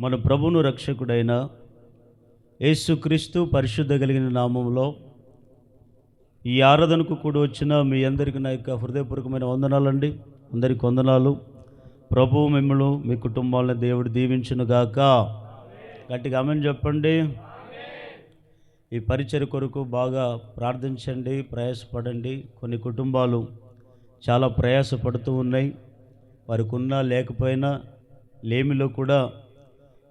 మన ప్రభువును రక్షకుడైన యేసుక్రీస్తు పరిశుద్ధ కలిగిన నామంలో ఈ ఆరాధనకు కూడా వచ్చిన మీ అందరికీ నా యొక్క హృదయపూర్వకమైన వందనాలండి. అందరికీ వందనాలు. ప్రభువు మిమ్మల్ని మీ కుటుంబాలను దేవుడు దీవించునుగాక. గట్టిగా ఆమేన్ చెప్పండి. ఈ పరిచర్య కొరకు బాగా ప్రార్థించండి, ప్రయాసపడండి. కొన్ని కుటుంబాలు చాలా ప్రయాసపడుతూ ఉన్నాయి. వారికి ఉన్నా లేకపోయినా లేమిలో కూడా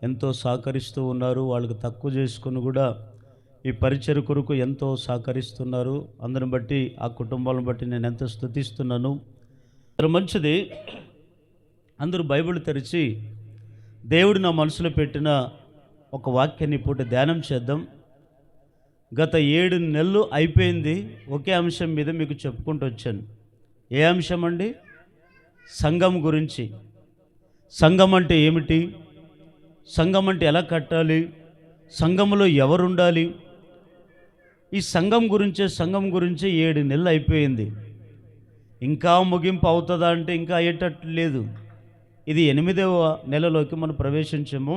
ఎంతో సహకరిస్తూ ఉన్నారు. వాళ్ళకి తక్కువ చేసుకుని కూడా ఈ పరిచర్య కొరకు ఎంతో సహకరిస్తున్నారు. అందరిని బట్టి, ఆ కుటుంబాలను బట్టి నేను ఎంతో స్తుతిస్తున్నాను. మంచిది. అందరూ బైబిల్ తెరిచి దేవుడు నా మనసులో పెట్టిన ఒక వాక్యాన్ని పూట ధ్యానం చేద్దాం. గత 7 నెలలు అయిపోయింది. ఒకే అంశం మీద మీకు చెప్పుకుంటూ వచ్చాను. ఏ అంశం అండి? సంఘం గురించి. సంఘం అంటే ఏమిటి? సంఘం అంటే ఎలా కట్టాలి? సంఘంలో ఎవరుండాలి? ఈ సంఘం గురించే 7 నెలలు అయిపోయింది. ఇంకా ముగింపు అవుతుందా అంటే ఇంకా అయ్యేటట్లు లేదు. ఇది 8వ నెలలోకి మనం ప్రవేశించాము.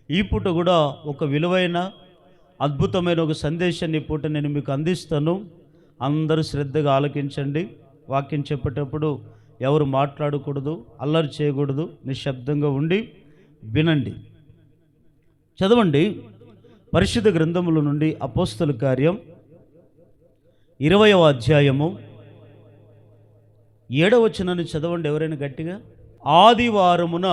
ఈ పూట కూడా ఒక విలువైన అద్భుతమైన ఒక సందేశాన్ని ఈ పూట నేను మీకు అందిస్తాను. అందరూ శ్రద్ధగా ఆలకించండి. వాక్యం చెప్పేటప్పుడు ఎవరు మాట్లాడకూడదు, అల్లరి చేయకూడదు, నిశ్శబ్దంగా ఉండి వినండి. చదవండి. పరిశుద్ధ గ్రంథముల నుండి అపోస్తల కార్యం 20వ అధ్యాయము 7వ వచనాన్ని చదవండి ఎవరైనా గట్టిగా. ఆదివారమున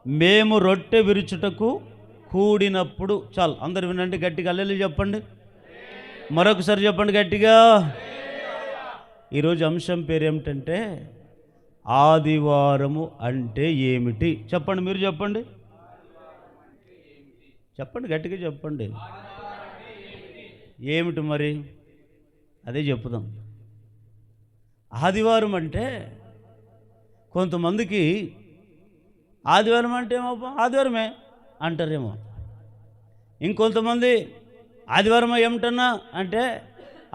మేము రొట్టె విరుచుటకు కూడినప్పుడు. చాలు, అందరు వినండి గట్టిగా. హల్లెలూయా చెప్పండి. మరొకసారి చెప్పండి గట్టిగా. ఈరోజు అంశం పేరు ఏమిటంటే ఆదివారము అంటే ఏమిటి? చెప్పండి, మీరు చెప్పండి. చెప్పండి, గట్టిగా చెప్పండి. ఏమిటి మరి? అదే చెప్పుదాం. ఆదివారం అంటే కొంతమందికి ఆదివారం అంటే ఏమో ఆదివారమే అంటారేమో. ఇంకొంతమంది ఆదివారమా ఏమిటన్నా అంటే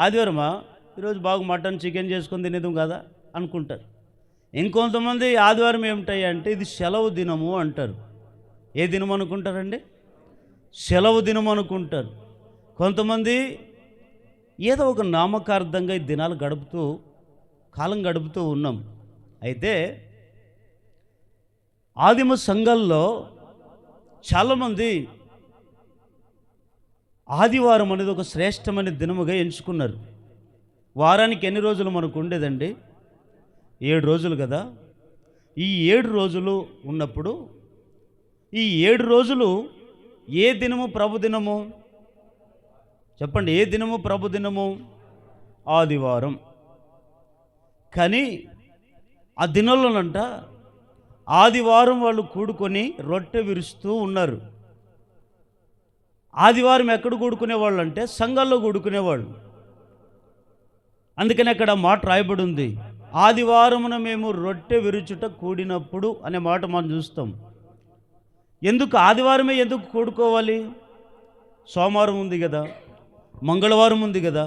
ఆదివారమా, ఈరోజు బాగా మటన్ చికెన్ చేసుకొని తినేదాం కదా అనుకుంటారు. ఇంకొంతమంది ఆదివారం ఏమిటాయి అంటే ఇది సెలవు దినము అంటారు. ఏ దినం అనుకుంటారండి? సెలవు దినం అనుకుంటారు. కొంతమంది ఏదో ఒక నామకార్థంగా ఈ దినాలు కాలం గడుపుతూ ఉన్నాం. అయితే ఆదిమ సంఘాల్లో చాలామంది ఆదివారం అనేది ఒక శ్రేష్టమైన దినముగా ఎంచుకున్నారు. వారానికి ఎన్ని రోజులు మనకు ఉండేదండి? 7 రోజులు కదా. ఈ 7 రోజులు ఉన్నప్పుడు ఈ 7 రోజులు ఏ దినము ప్రభు దినము? చెప్పండి, ఏ దినము ప్రభు దినము? ఆదివారం. కానీ ఆ దినంలోనంట ఆదివారం వాళ్ళు కూడుకొని రొట్టె విరుస్తూ ఉన్నారు. ఆదివారం ఎక్కడ కూడుకునేవాళ్ళు అంటే సంఘాల్లో కూడుకునేవాళ్ళు. అందుకని అక్కడ మాట రాయబడి ఉంది, ఆదివారమున మేము రొట్టె విరుచుట కూడినప్పుడు అనే మాట మనం చూస్తాం. ఎందుకు ఆదివారమే ఎందుకు కూడుకోవాలి? సోమవారం ఉంది కదా, మంగళవారం ఉంది కదా,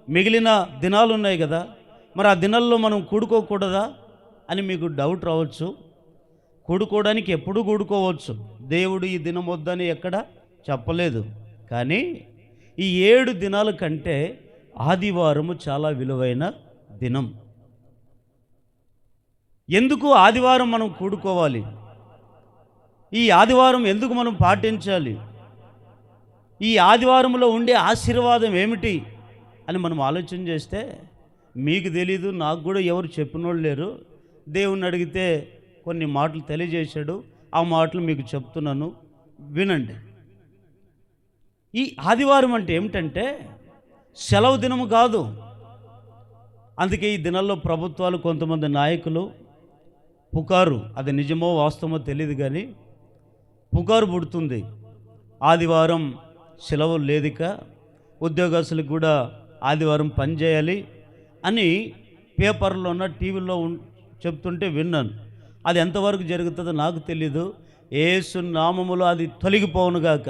మిగిలిన దినాలు ఉన్నాయి కదా, మరి ఆ దినాల్లో మనం కూడుకోకూడదా అని మీకు డౌట్ రావచ్చు. కూడుకోవడానికి ఎప్పుడు కూడుకోవచ్చు. దేవుడు ఈ దినం వద్దని ఎక్కడ చెప్పలేదు. కానీ ఈ 7 దినాల కంటే ఆదివారము చాలా విలువైన దినం. ఎందుకు ఆదివారం మనం కూడుకోవాలి? ఈ ఆదివారం ఎందుకు మనం పాటించాలి? ఈ ఆదివారంలో ఉండే ఆశీర్వాదం ఏమిటి అని మనం ఆలోచన చేస్తే మీకు తెలీదు, నాకు కూడా ఎవరు చెప్పినోళ్ళు లేరు. దేవుణ్ణి అడిగితే కొన్ని మాటలు తెలియజేశాడు. ఆ మాటలు మీకు చెప్తున్నాను, వినండి. ఈ ఆదివారం అంటే ఏమిటంటే సెలవు దినము కాదు. అందుకే ఈ దినాల్లో ప్రభుత్వాలు, కొంతమంది నాయకులు పుకారు, అది నిజమో వాస్తవమో తెలియదు కానీ పుకారు పుడుతుంది. ఆదివారం సెలవు లేదిక, ఉద్యోగస్తులకు కూడా ఆదివారం పనిచేయాలి అని పేపర్లోన టీవీలో చెప్తుంటే విన్నాను. అది ఎంతవరకు జరుగుతుందో నాకు తెలీదు. యేసు నామములో అది తొలగిపోవునుగాక.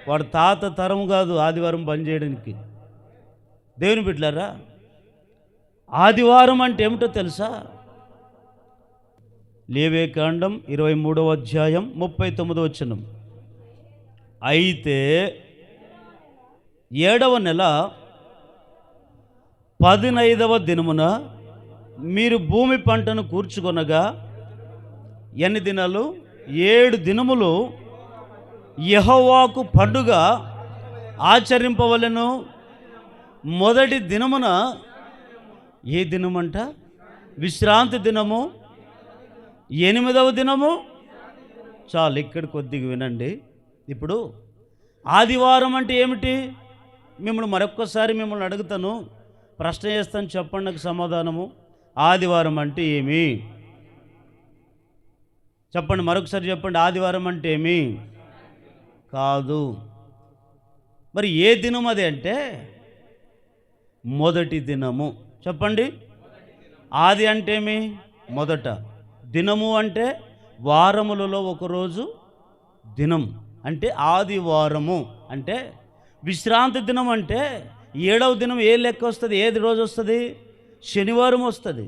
వాడు తాత తరం కాదు ఆదివారం పనిచేయడానికి. దేవుని బిడ్డలారా, ఆదివారం అంటే ఏమిటో తెలుసా? లేవియకాండం 23వ అధ్యాయం 39వ వచనం. అయితే 7వ నెల 15వ దినమున మీరు భూమి పంటను కూర్చుకొనగా ఎన్ని దినాలు? 7 దినములు యెహోవాకు పండుగ ఆచరింపవలెను. మొదటి దినమున ఏ దినమంట? విశ్రాంతి దినము. 8వ దినము చాలు. ఇక్కడ కొద్దిగా వినండి. ఇప్పుడు ఆదివారం అంటే ఏమిటి? మిమ్మల్ని అడుగుతాను, ప్రశ్న చేస్తాను, చెప్పండి నాకు సమాధానము. ఆదివారం అంటే ఏమి? చెప్పండి, మరొకసారి చెప్పండి. ఆదివారం అంటే ఏమి? కాదు. మరి ఏ దినం అది అంటే మొదటి దినము. చెప్పండి. ఆది అంటే ఏమి? మొదట. దినము అంటే వారములలో ఒకరోజు దినం అంటే ఆదివారము. అంటే విశ్రాంతి దినం అంటే 7వ దినం ఏ లెక్క వస్తుంది? ఏది రోజు వస్తుంది? శనివారం వస్తుంది.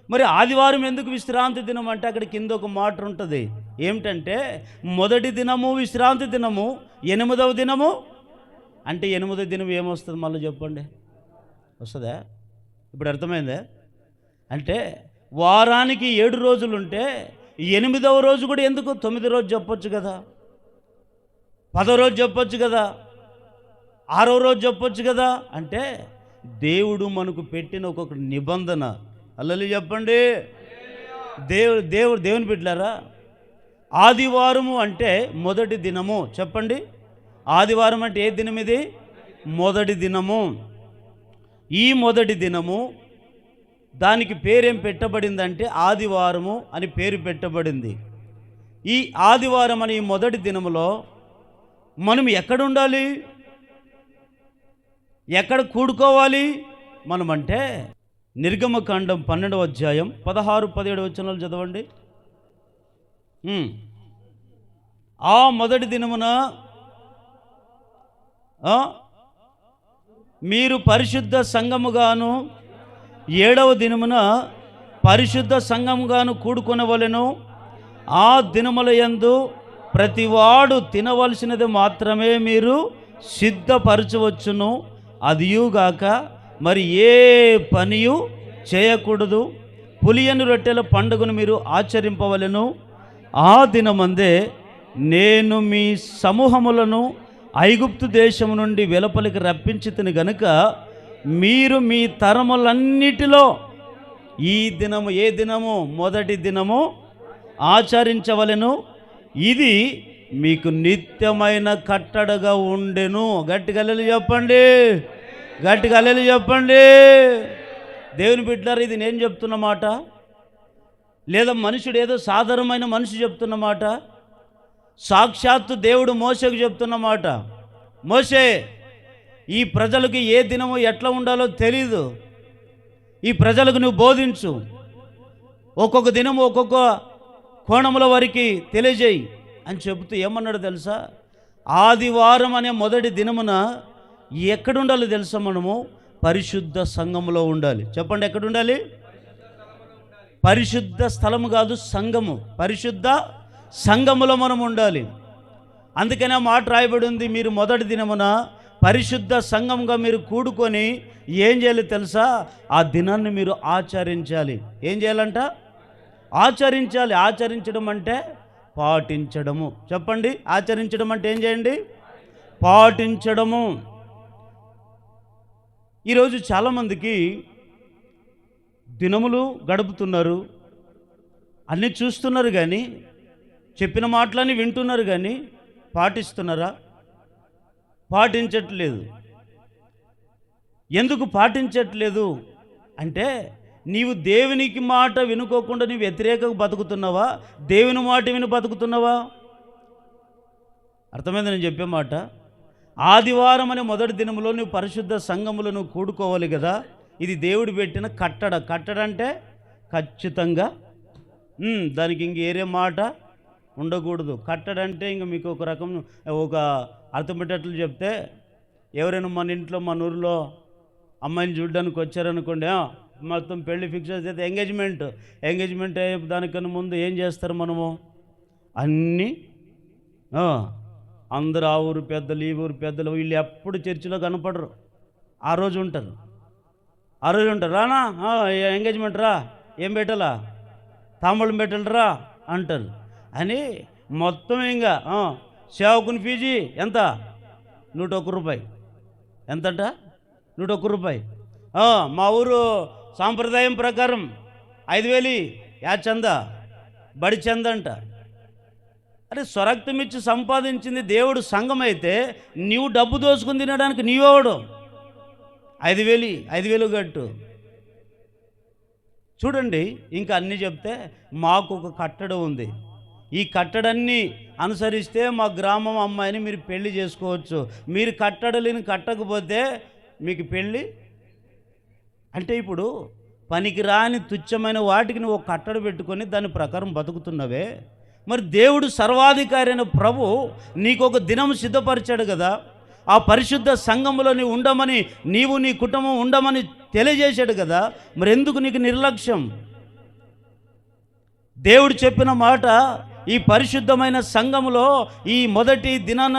మరి ఆదివారం ఎందుకు విశ్రాంతి దినం అంటే అక్కడ కింద ఒక మాట ఉంటుంది. ఏమిటంటే మొదటి దినము విశ్రాంతి దినము, 8వ దినము అంటే 8వ దినం ఏమొస్తుంది? మళ్ళీ చెప్పండి. వస్తుందా? ఇప్పుడు అర్థమైందా? అంటే వారానికి 7 రోజులుంటే 8వ రోజు కూడా ఎందుకు? 9వ రోజు చెప్పొచ్చు కదా, 10వ రోజు చెప్పొచ్చు కదా, 6వ రోజు చెప్పొచ్చు కదా. అంటే దేవుడు మనకు పెట్టిన ఒక్కొక్క నిబంధన. అల్లలు చెప్పండి. దేవుని బిడ్డలారా, ఆదివారము అంటే మొదటి దినము. చెప్పండి. ఆదివారం అంటే ఏ దినం ఇది? మొదటి దినము. ఈ మొదటి దినము దానికి పేరేం పెట్టబడిందంటే ఆదివారము అని పేరు పెట్టబడింది. ఈ ఆదివారం అనే ఈ మొదటి దినములో మనం ఎక్కడ ఉండాలి? ఎక్కడ కూడుకోవాలి మనం అంటే నిర్గమకాండం 12వ అధ్యాయం 16-17 వచనాలు చదవండి. ఆ మొదటి దినమున మీరు పరిశుద్ధ సంఘముగాను 7వ దినమున పరిశుద్ధ సంఘముగాను కూడుకొనవలెను. ఆ దినముల యందు ప్రతివాడు తినవలసినది మాత్రమే మీరు సిద్ధపరచవచ్చును. అదియుగాక మరి ఏ పనియు చేయకూడదు. పులియని రొట్టెల పండుగను మీరు ఆచరింపవలెను. ఆ దినమందే నేను మీ సమూహములను ఐగుప్తు దేశము నుండి వెలుపలికి రప్పించితిని గనుక మీరు మీ తరములన్నిటిలో ఈ దినము, ఏ దినము? మొదటి దినము ఆచరించవలెను. ఇది మీకు నిత్యమైన కట్టడగా ఉండెను. గట్టిగా హల్లెలూయా చెప్పండి. గట్టిగా హల్లెలూయా చెప్పండి. దేవుని బిడ్డలారా, ఇది నేను చెప్తున్న మాట లేదా మనుషుడు ఏదో సాధారణమైన మనిషి చెప్తున్న మాట? సాక్షాత్తు దేవుడు మోషేకు చెప్తున్న మాట. మోషే, ఈ ప్రజలకు ఏ దినము ఎట్లా ఉండాలో తెలీదు, ఈ ప్రజలకు నువ్వు బోధించు, ఒక్కొక్క దినము ఒక్కొక్క కోణముల వారికి తెలియజేయి అని చెబుతూ ఏమన్నాడు తెలుసా? ఆదివారం అనే మొదటి దినమున ఎక్కడుండాలో తెలుసా? మనము పరిశుద్ధ సంఘములో ఉండాలి. చెప్పండి, ఎక్కడ ఉండాలి? పరిశుద్ధ స్థలము కాదు, సంఘము. పరిశుద్ధ సంఘములో మనం ఉండాలి. అందుకనే మాట రాయబడి ఉంది, మీరు మొదటి దినమున పరిశుద్ధ సంఘంగా మీరు కూడుకొని ఏం చేయాలి తెలుసా? ఆ దినాన్ని మీరు ఆచరించాలి. ఏం చేయాలంట? ఆచరించాలి. ఆచరించడం అంటే పాటించడము. చెప్పండి, ఆచరించడం అంటే ఏం చేయండి? పాటించడము. ఈరోజు చాలామందికి దినములు గడుపుతున్నారు, అన్నీ చూస్తున్నారు, కానీ చెప్పిన మాటలన్నీ వింటున్నారు, కానీ పాటిస్తున్నారా? పాటించట్లేదు. ఎందుకు పాటించట్లేదు అంటే నీవు దేవునికి మాట వినుకోకుండా నీవు వ్యతిరేకంగా బతుకుతున్నావా? దేవుని మాట విని బతుకుతున్నావా? అర్థమైంది నేను చెప్పే మాట? ఆదివారం అనే మొదటి దినంలో నువ్వు పరిశుద్ధ సంఘములో నువ్వు కూడుకోవాలి కదా. ఇది దేవుడు పెట్టిన కట్టడ. కట్టడ అంటే ఖచ్చితంగా దానికి ఇంక ఏరే మాట ఉండకూడదు. కట్టడ అంటే ఇంక మీకు ఒక రకం ఒక అర్థం పెట్టేట్లు చెప్తే, ఎవరైనా మన ఇంట్లో మన ఊరిలో అమ్మాయిని చూడడానికి వచ్చారనుకోండి, మొత్తం పెళ్ళి ఫిక్స్ అయితే ఎంగేజ్మెంట్ దానికన్నా ముందు ఏం చేస్తారు మనము అన్నీ అందరూ ఆ ఊరు పెద్దలు ఈ ఊరు పెద్దలు వీళ్ళు ఎప్పుడు చర్చిలో కనపడరు. ఆ రోజు ఉంటారు రానా ఎంగేజ్మెంట్ రా, ఏం పెట్టాలా, తాంబూలం పెట్టాలరా అంటారు అని మొత్తం ఇంకా సేవకుని ఫీజు ఎంత, 101 రూపాయి. ఎంతంట? 101 రూపాయి. మా ఊరు సాంప్రదాయం ప్రకారం 5,000 యా చంద, బడి చంద అంట. అరే స్వరక్తం ఇచ్చి సంపాదించింది దేవుడు సంఘం అయితే నీవు డబ్బు దోసుకుని తినడానికి నీవెవడు? 5,000 కట్టు. చూడండి, ఇంకా అన్నీ చెప్తే మాకు ఒక కట్టడం ఉంది, ఈ కట్టడాన్ని అనుసరిస్తే మా గ్రామం అమ్మాయిని మీరు పెళ్లి చేసుకోవచ్చు, మీరు కట్టడలేని కట్టకపోతే మీకు పెళ్ళి అంటే ఇప్పుడు పనికి రాని తుచ్చమైన వాటికి నువ్వు కట్టడ పెట్టుకొని దాని ప్రకారం బతుకుతున్నవే. మరి దేవుడు సర్వాధికారి అయిన ప్రభు నీకు ఒక దినం సిద్ధపరిచాడు కదా, ఆ పరిశుద్ధ సంఘములో నీవు ఉండమని, నీవు నీ కుటుంబం ఉండమని తెలియజేశాడు కదా. మరి ఎందుకు నీకు నిర్లక్ష్యం? దేవుడు చెప్పిన మాట, ఈ పరిశుద్ధమైన సంఘములో ఈ మొదటి దినాన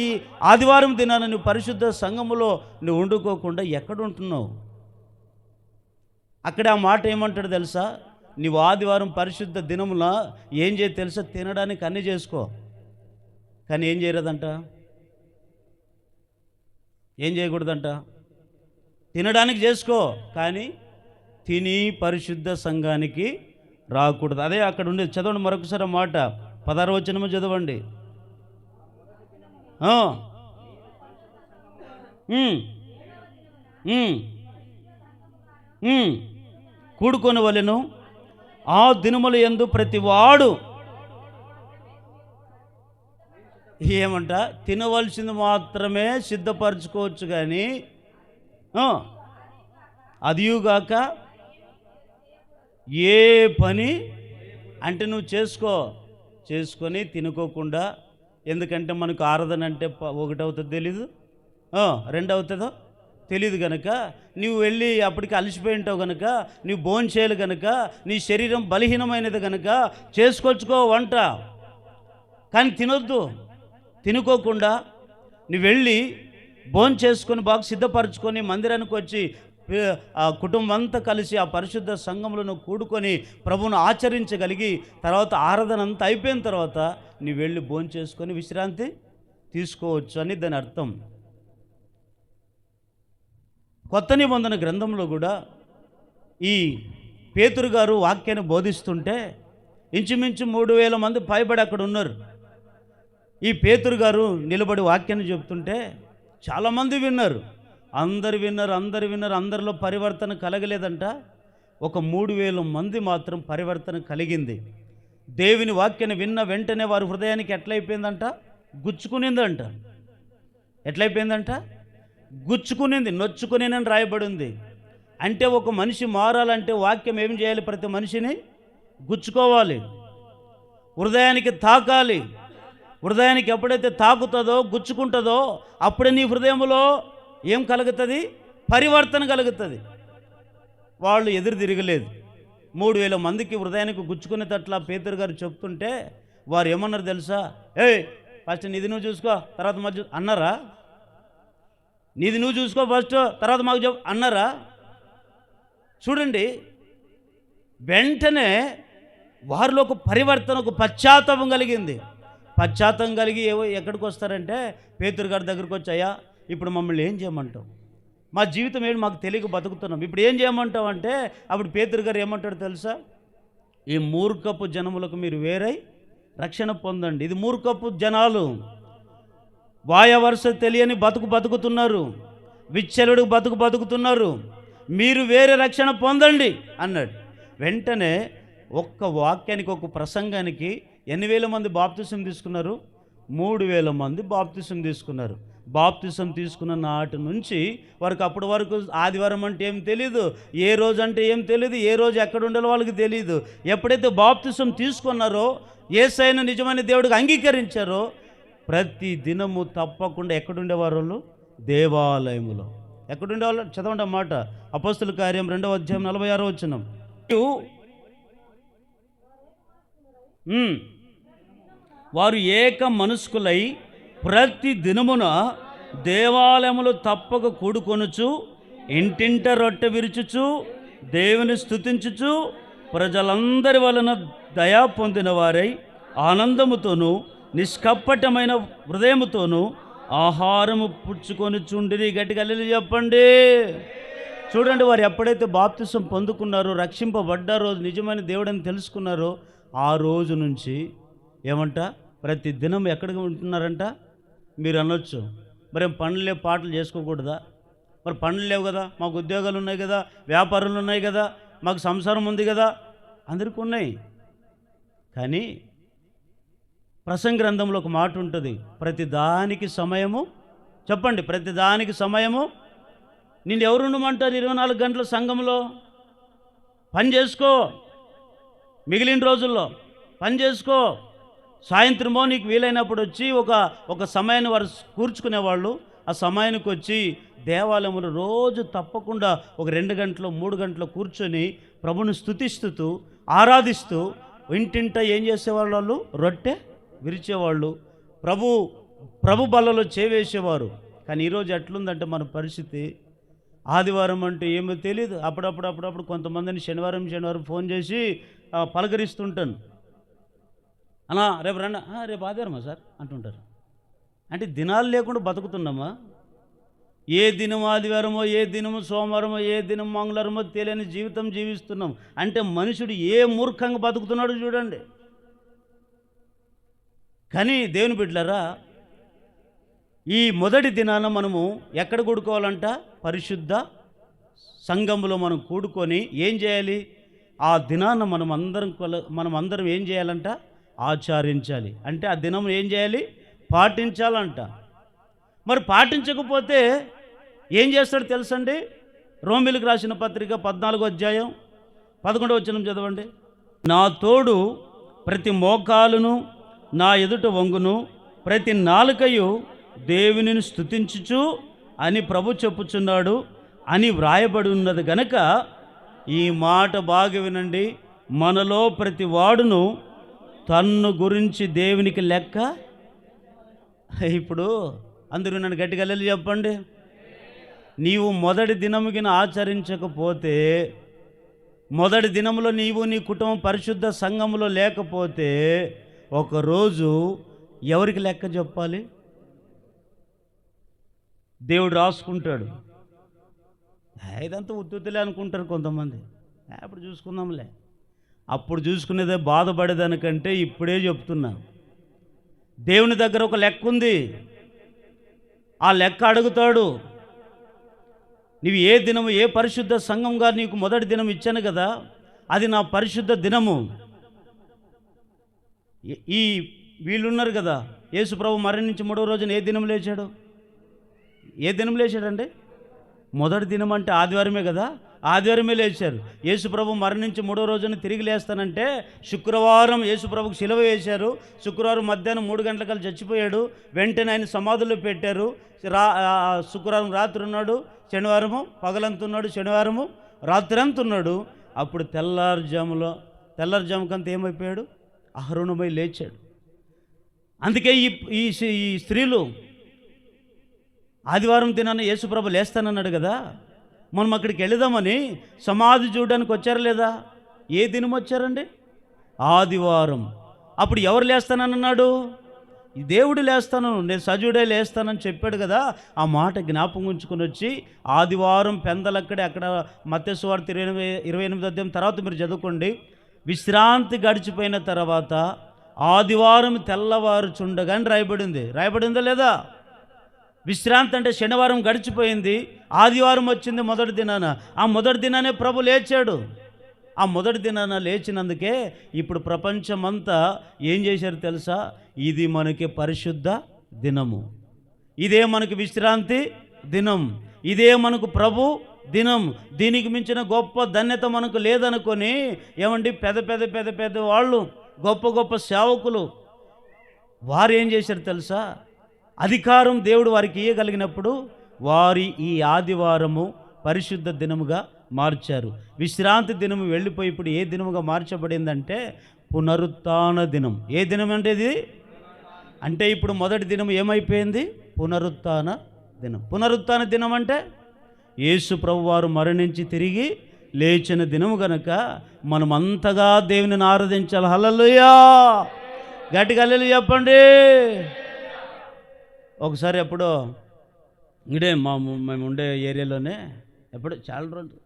ఈ ఆదివారం దినాన నువ్వు పరిశుద్ధ సంఘములో నువ్వు వండుకోకుండా ఎక్కడ ఉంటున్నావు? అక్కడ ఆ మాట ఏమంటాడు తెలుసా? నువ్వు ఆదివారం పరిశుద్ధ దినములో ఏం చేయ తెలుసా? తినడానికి అన్నీ చేసుకో, కానీ ఏం చేయలేదంట, ఏం చేయకూడదంట, తినడానికి చేసుకో కానీ తిని పరిశుద్ధ సంఘానికి రాకూడదు. అదే అక్కడ ఉండేది. చదవండి మరొకసారి మాట, 16వ వచనము చదవండి. కూడుకొని వలెను ఆ దినముల యందు ప్రతివాడు ఏమంట, తినవలసింది మాత్రమే సిద్ధపరచుకోవచ్చు కానీ అదియుగాక ఏ పని అంటే నువ్వు చేసుకొని తినుకోకుండా. ఎందుకంటే మనకు ఆరాధన అంటే 1 అవుతుందో తెలీదు, 2 అవుతుందో తెలీదు కనుక నువ్వు వెళ్ళి అప్పటికి అలసిపోయి ఉంటావు కనుక, నువ్వు భోజనం చేయాలి కనుక, నీ శరీరం బలహీనమైనది కనుక చేసుకొచ్చుకో వంట, కానీ తినొద్దు. తినుకోకుండా నువ్వు వెళ్ళి భోజనం చేసుకొని బాగా సిద్ధపరచుకొని మందిరానికి వచ్చి ఆ కుటుంబం అంతా కలిసి ఆ పరిశుద్ధ సంఘంలో నువ్వు కూడుకొని ప్రభువును ఆచరించగలిగి తర్వాత ఆరాధన అంతా అయిపోయిన తర్వాత నువ్వు వెళ్ళి భోజనం చేసుకొని విశ్రాంతి తీసుకోవచ్చు అని దాని అర్థం. కొత్త నిబంధన గ్రంథంలో కూడా ఈ పేతురు గారు వాక్యాన్ని బోధిస్తుంటే ఇంచుమించు 3,000 మంది పైబడి అక్కడ ఉన్నారు. ఈ పేతురు గారు నిలబడి వాక్యాన్ని చెప్తుంటే చాలామంది విన్నారు, అందరు విన్నారు. అందరిలో పరివర్తన కలగలేదంట. ఒక 3,000 మంది మాత్రం పరివర్తన కలిగింది. దేవుని వాక్యాన్ని విన్న వెంటనే వారి హృదయానికి ఎట్లయిపోయిందంట? గుచ్చుకునిందంట. ఎట్లయిపోయిందంట? గుచ్చుకునింది, నొచ్చుకునేనని రాయబడి ఉంది. అంటే ఒక మనిషి మారాలంటే వాక్యం ఏం చేయాలి? ప్రతి మనిషిని గుచ్చుకోవాలి, హృదయానికి తాకాలి. హృదయానికి ఎప్పుడైతే తాకుతుందో, గుచ్చుకుంటుందో అప్పుడే నీ హృదయంలో ఏం కలుగుతుంది? పరివర్తన కలుగుతుంది. వాళ్ళు ఎదురు తిరగలేదు. 3,000 మందికి హృదయానికి గుచ్చుకునేటట్లా పేతురు గారు చెప్తుంటే వారు ఏమన్నారు తెలుసా? ఫస్ట్ నీది నువ్వు చూసుకో, తర్వాత మధ్య అన్నారా? నీది నువ్వు చూసుకో ఫస్ట్, తర్వాత మాకు అన్నారా? చూడండి, వెంటనే వారిలో ఒక పరివర్తన, ఒక పశ్చాత్తాపం కలిగింది. పశ్చాత్తాపం కలిగి ఎక్కడికి వస్తారంటే పేతురు గారి దగ్గరికి వచ్చాయా, ఇప్పుడు మమ్మల్ని ఏం చేయమంటావు? మా జీవితం ఏంటి మాకు తెలియక బతుకుతున్నాం, ఇప్పుడు ఏం చేయమంటావు అంటే అప్పుడు పేతురు గారు ఏమంటాడు తెలుసా? ఈ మూర్ఖపు జనములకు మీరు వేరై రక్షణ పొందండి. ఇది మూర్ఖపు జనాలు, వాయ వరుస తెలియని బతుకుతున్నారు, విచ్చలుడు బతుకుతున్నారు, మీరు వేరే రక్షణ పొందండి అన్నాడు. వెంటనే ఒక్క వాక్యానికి, ఒక ప్రసంగానికి 8,000 మంది బాప్తిసం తీసుకున్నారు, 3,000 మంది బాప్తిసం తీసుకున్నారు. బాప్తిసం తీసుకున్న నాటి నుంచి వారికి అప్పటి వరకు ఆదివారం అంటే ఏం తెలీదు, ఏ రోజు అంటే ఏం తెలీదు, ఏ రోజు ఎక్కడ ఉండాలో వాళ్ళకి తెలియదు. ఎప్పుడైతే బాప్తిసం తీసుకున్నారో, యేసయ్యను నిజమైన దేవుడికి అంగీకరించారో, ప్రతి దినము తప్పకుండా ఎక్కడుండేవారు? వాళ్ళు దేవాలయములో. ఎక్కడుండేవాళ్ళు? చదవండి ఆ మాట. అపోస్తుల కార్యం 2వ అధ్యాయం 46వ వచనం. వారు ఏక మనస్కులై ప్రతి దినమున దేవాలయములు తప్పక కూడుకొనుచు, ఇంటింట రొట్టె విరుచుచు, దేవుని స్తుతించుచు, ప్రజలందరి వలన దయా పొందిన వారై ఆనందముతోనూ నిష్కపటమైన హృదయముతోనూ ఆహారము పుచ్చుకొని చుండిరి. గట్టిగా హల్లెలూయా చెప్పండి. చూడండి, వారు ఎప్పుడైతే బాప్తిసం పొందుకున్నారో, రక్షింపబడ్డారో, నిజమైన దేవుడని తెలుసుకున్నారో, ఆ రోజు నుంచి ఏమంట ప్రతి దినం ఎక్కడికి ఉంటున్నారంట? మీరు అనొచ్చు, మరి పనులు లేవు, పాటలు చేసుకోకూడదా? మరి పనులు లేవు కదా, మాకు ఉద్యోగాలు ఉన్నాయి కదా, వ్యాపారాలు ఉన్నాయి కదా, మాకు సంసారం ఉంది కదా. అందరికీ ఉన్నాయి. కానీ ప్రసంగ గ్రంథంలో ఒక మాట ఉంటుంది, ప్రతి దానికి సమయము. చెప్పండి, ప్రతి దానికి సమయము. నేను ఎవరు ఉండమంటారు? 24 గంటల సంఘంలో పని చేసుకో, మిగిలిన రోజుల్లో పని చేసుకో. సాయంత్రమో నీకు వీలైనప్పుడు వచ్చి ఒక సమయాన్ని వారు కూర్చుకునేవాళ్ళు. ఆ సమయానికి వచ్చి దేవాలయములు రోజు తప్పకుండా ఒక 2 గంటలు 3 గంటలు కూర్చొని ప్రభుని స్తుతిస్తూ ఆరాధిస్తూ ఇంటింట ఏం చేసేవాళ్ళు? వాళ్ళు రొట్టె విరిచేవాళ్ళు, ప్రభు బల్లలో చేవేసేవారు. కానీ ఈరోజు ఎట్లుందంటే మన పరిస్థితి, ఆదివారం అంటే ఏమో తెలియదు. అప్పుడప్పుడు కొంతమందిని శనివారం ఫోన్ చేసి పలకరిస్తుంటాను. అన్నా రేపు రండి, రేపు ఆదివారమా సార్ అంటుంటారు. అంటే దినాలు లేకుండా బతుకుతున్నామా? ఏ దినం ఆదివారమో, ఏ దినము సోమవారమో, ఏ దినం మంగళవారమో తెలియని జీవితం జీవిస్తున్నాం. అంటే మనుషుడు ఏ మూర్ఖంగా బతుకుతున్నాడో చూడండి. కానీ దేవుని బిడ్డలారా, ఈ మొదటి దినాన మనము ఎక్కడ కూడుకోవాలంట? పరిశుద్ధ సంఘములో మనం కూడుకొని ఏం చేయాలి? ఆ దినాన మనం అందరం ఏం చేయాలంట? ఆచరించాలి. అంటే ఆ దినం ఏం చేయాలి? పాటించాలంట. మరి పాటించకపోతే ఏం చేస్తాడు తెలుసండి? రోమీయులకు రాసిన పత్రిక 14వ అధ్యాయం 11వ వచనం చదవండి. నా తోడు ప్రతి మోకాలును నా ఎదుట వంగును, ప్రతి నాలుకయు దేవునిని స్తుతించుచు అని ప్రభు చెప్పుచున్నాడు అని వ్రాయబడి ఉన్నది గనక ఈ మాట బాగా వినండి. మనలో ప్రతి వాడును తన్ను గురించి దేవునికి లెక్క. ఇప్పుడు అందరూ నన్ను గట్టిగా హల్లెలూయా చెప్పండి. నీవు మొదటి దినముకిన ఆచరించకపోతే, మొదటి దినములో నీవు నీ కుటుంబం పరిశుద్ధ సంఘములో లేకపోతే, ఒకరోజు ఎవరికి లెక్క చెప్పాలి? దేవుడు రాసుకుంటాడు. ఇదంతా ఉత్తులే అనుకుంటారు కొంతమంది. అప్పుడు చూసుకుందాంలే. అప్పుడు చూసుకునేదే బాధపడేదానికంటే ఇప్పుడే చెప్తున్నా, దేవుని దగ్గర ఒక లెక్క ఉంది. ఆ లెక్క అడుగుతాడు. నీవు ఏ దినము, ఏ పరిశుద్ధ సంఘంగా నీకు మొదటి దినం ఇచ్చాను కదా, అది నా పరిశుద్ధ దినము. ఈ వీళ్ళున్నారు కదా, యేసు ప్రభు మరణించి 3వ రోజున ఏ దినం లేచాడు? ఏ దినం లేచాడండి? మొదటి దినం అంటే ఆదివారమే కదా, ఆదివారమే లేచారు. యేసు ప్రభు మరణించి 3వ రోజున తిరిగి లేస్తానంటే శుక్రవారం యేసు ప్రభుకు శిలువ వేశారు. శుక్రవారం మధ్యాహ్నం 3 గంటలకల్లా చచ్చిపోయాడు. వెంటనే ఆయన సమాధుల్లో పెట్టారు. శుక్రవారం రాత్రి ఉన్నాడు, శనివారము పగలంతున్నాడు, శనివారము రాత్రి అంతున్నాడు. అప్పుడు తెల్లారుజాముకంతా ఏమైపోయాడు? అహరుణమై లేచాడు. అందుకే ఈ స్త్రీలు ఆదివారం దినాన్ని యేసుప్రభు లేస్తానన్నాడు కదా, మనం అక్కడికి వెళదామని సమాధి చూడడానికి వచ్చారా లేదా? ఏ దినం వచ్చారండి? ఆదివారం. అప్పుడు ఎవరు లేస్తానన్నాడు? దేవుడు లేస్తాను, నేను సజీవుడే లేస్తానని చెప్పాడు కదా. ఆ మాట జ్ఞాపకం ఉంచుకొని వచ్చి ఆదివారం పెందలక్కడే, అక్కడ మత్తయి సువార్త 28వ అధ్యాయం తర్వాత మీరు చదువుకోండి. విశ్రాంతి గడిచిపోయిన తర్వాత ఆదివారం తెల్లవారుచుండగాని రాయబడిందా లేదా? విశ్రాంతి అంటే శనివారం గడిచిపోయింది, ఆదివారం వచ్చింది మొదటి దినాన. ఆ మొదటి దినానే ప్రభు లేచాడు. ఆ మొదటి దినాన లేచినందుకే ఇప్పుడు ప్రపంచమంతా ఏం చేశారు తెలుసా? ఇది మనకి పరిశుద్ధ దినము, ఇదే మనకి విశ్రాంతి దినం, ఇదే మనకు ప్రభు దినం. దీనికి మించిన గొప్ప ధన్యత మనకు లేదనుకొని ఏమండి, పెద్ద వాళ్ళు, గొప్ప సేవకులు వారు ఏం చేశారు తెలుసా? అధికారం దేవుడు వారికి ఇవ్వగలిగినప్పుడు వారి ఈ ఆదివారము పరిశుద్ధ దినముగా మార్చారు. విశ్రాంతి దినము వెళ్ళిపోయి ఇప్పుడు ఏ దినముగా మార్చబడిందంటే పునరుత్థాన దినం. ఏ దినం అంటే ఇది? అంటే ఇప్పుడు మొదటి దినం ఏమైపోయింది? పునరుత్థాన దినం. పునరుత్థాన దినం అంటే యేసు ప్రభువారు మరణించి తిరిగి లేచిన దినము గనక మనం అంతగా దేవునిని ఆరాధించాలి. హల్లెలూయా! గట్టిగా హల్లెలూయా చెప్పండి. ఒకసారి ఎప్పుడో ఇడే మేము ఉండే ఏరియాలోనే ఎప్పుడు చాలా రోజులు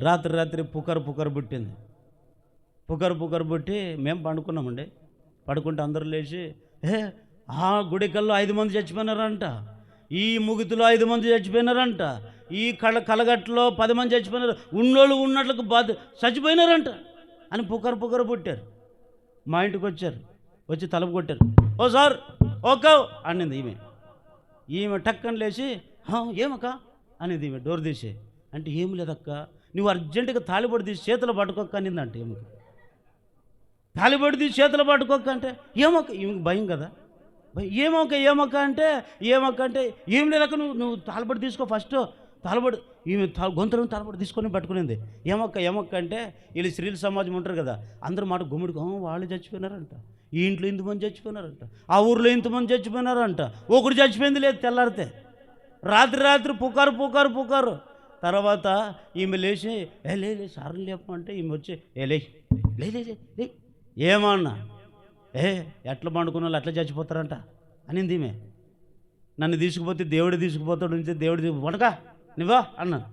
రాత్రి పుకరు పుట్టింది. పుకరు పుట్టి మేము పండుకున్నామండి. పడుకుంటే అందరూ లేచి ఆ గుడికల్లో 5 మంది చచ్చిపోయినారంట, ఈ ముగితిలో 5 మంది చచ్చిపోయినారంట, ఈ కలగట్లో 10 మంది చచ్చిపోయినారు, ఉన్నోళ్ళు ఉన్నట్లకు చచ్చిపోయినారంట అని పుకరు పుట్టారు. మా ఇంటికి వచ్చారు, వచ్చి తలుపు కొట్టారు. ఓ సార్ ఓకే అనింది ఈమె టక్కని లేచి ఏమక్క అనేది. ఈమె డోర్ తీసి అంటే ఏం లేదక్క, నువ్వు అర్జెంటుగా తాళిబొడి తీసి చేతులు పట్టుకోక్క అనిందంట. ఈమెకి తాళిబొడి తీసి చేతులు పట్టుకోక్క అంటే ఏమక్క, ఈమెకి భయం కదా, ఏమక్క అంటే ఏం లేదక్క, నువ్వు తాళిబొడి తీసుకో ఫస్ట్. తాళబడి ఈమె గొంతులను తాళబడి తీసుకొని పట్టుకునింది. ఏమక్క అంటే వీళ్ళు స్త్రీల సమాజం ఉంటారు కదా, అందరూ మాట గుమ్మిడికి వాళ్ళు చచ్చిపోయినారంట, ఈ ఇంట్లో ఇంతమంది చచ్చిపోయినారంట, ఆ ఊర్లో ఇంతమంది చచ్చిపోయినారంట, ఒకటి చచ్చిపోయింది లేదు తెల్లారితే. రాత్రి పుకారు. తర్వాత ఈమె లేచి లే సార్లు లేపమంటే ఈమె వచ్చి లే ఏమన్నా ఎట్లా పండుకున్న వాళ్ళు ఎట్లా చచ్చిపోతారంట అనింది ఈమె. నన్ను తీసుకుపోతే దేవుడు తీసుకుపోతాడు నుంచి దేవుడు వనకా నువ్వా అన్నాను.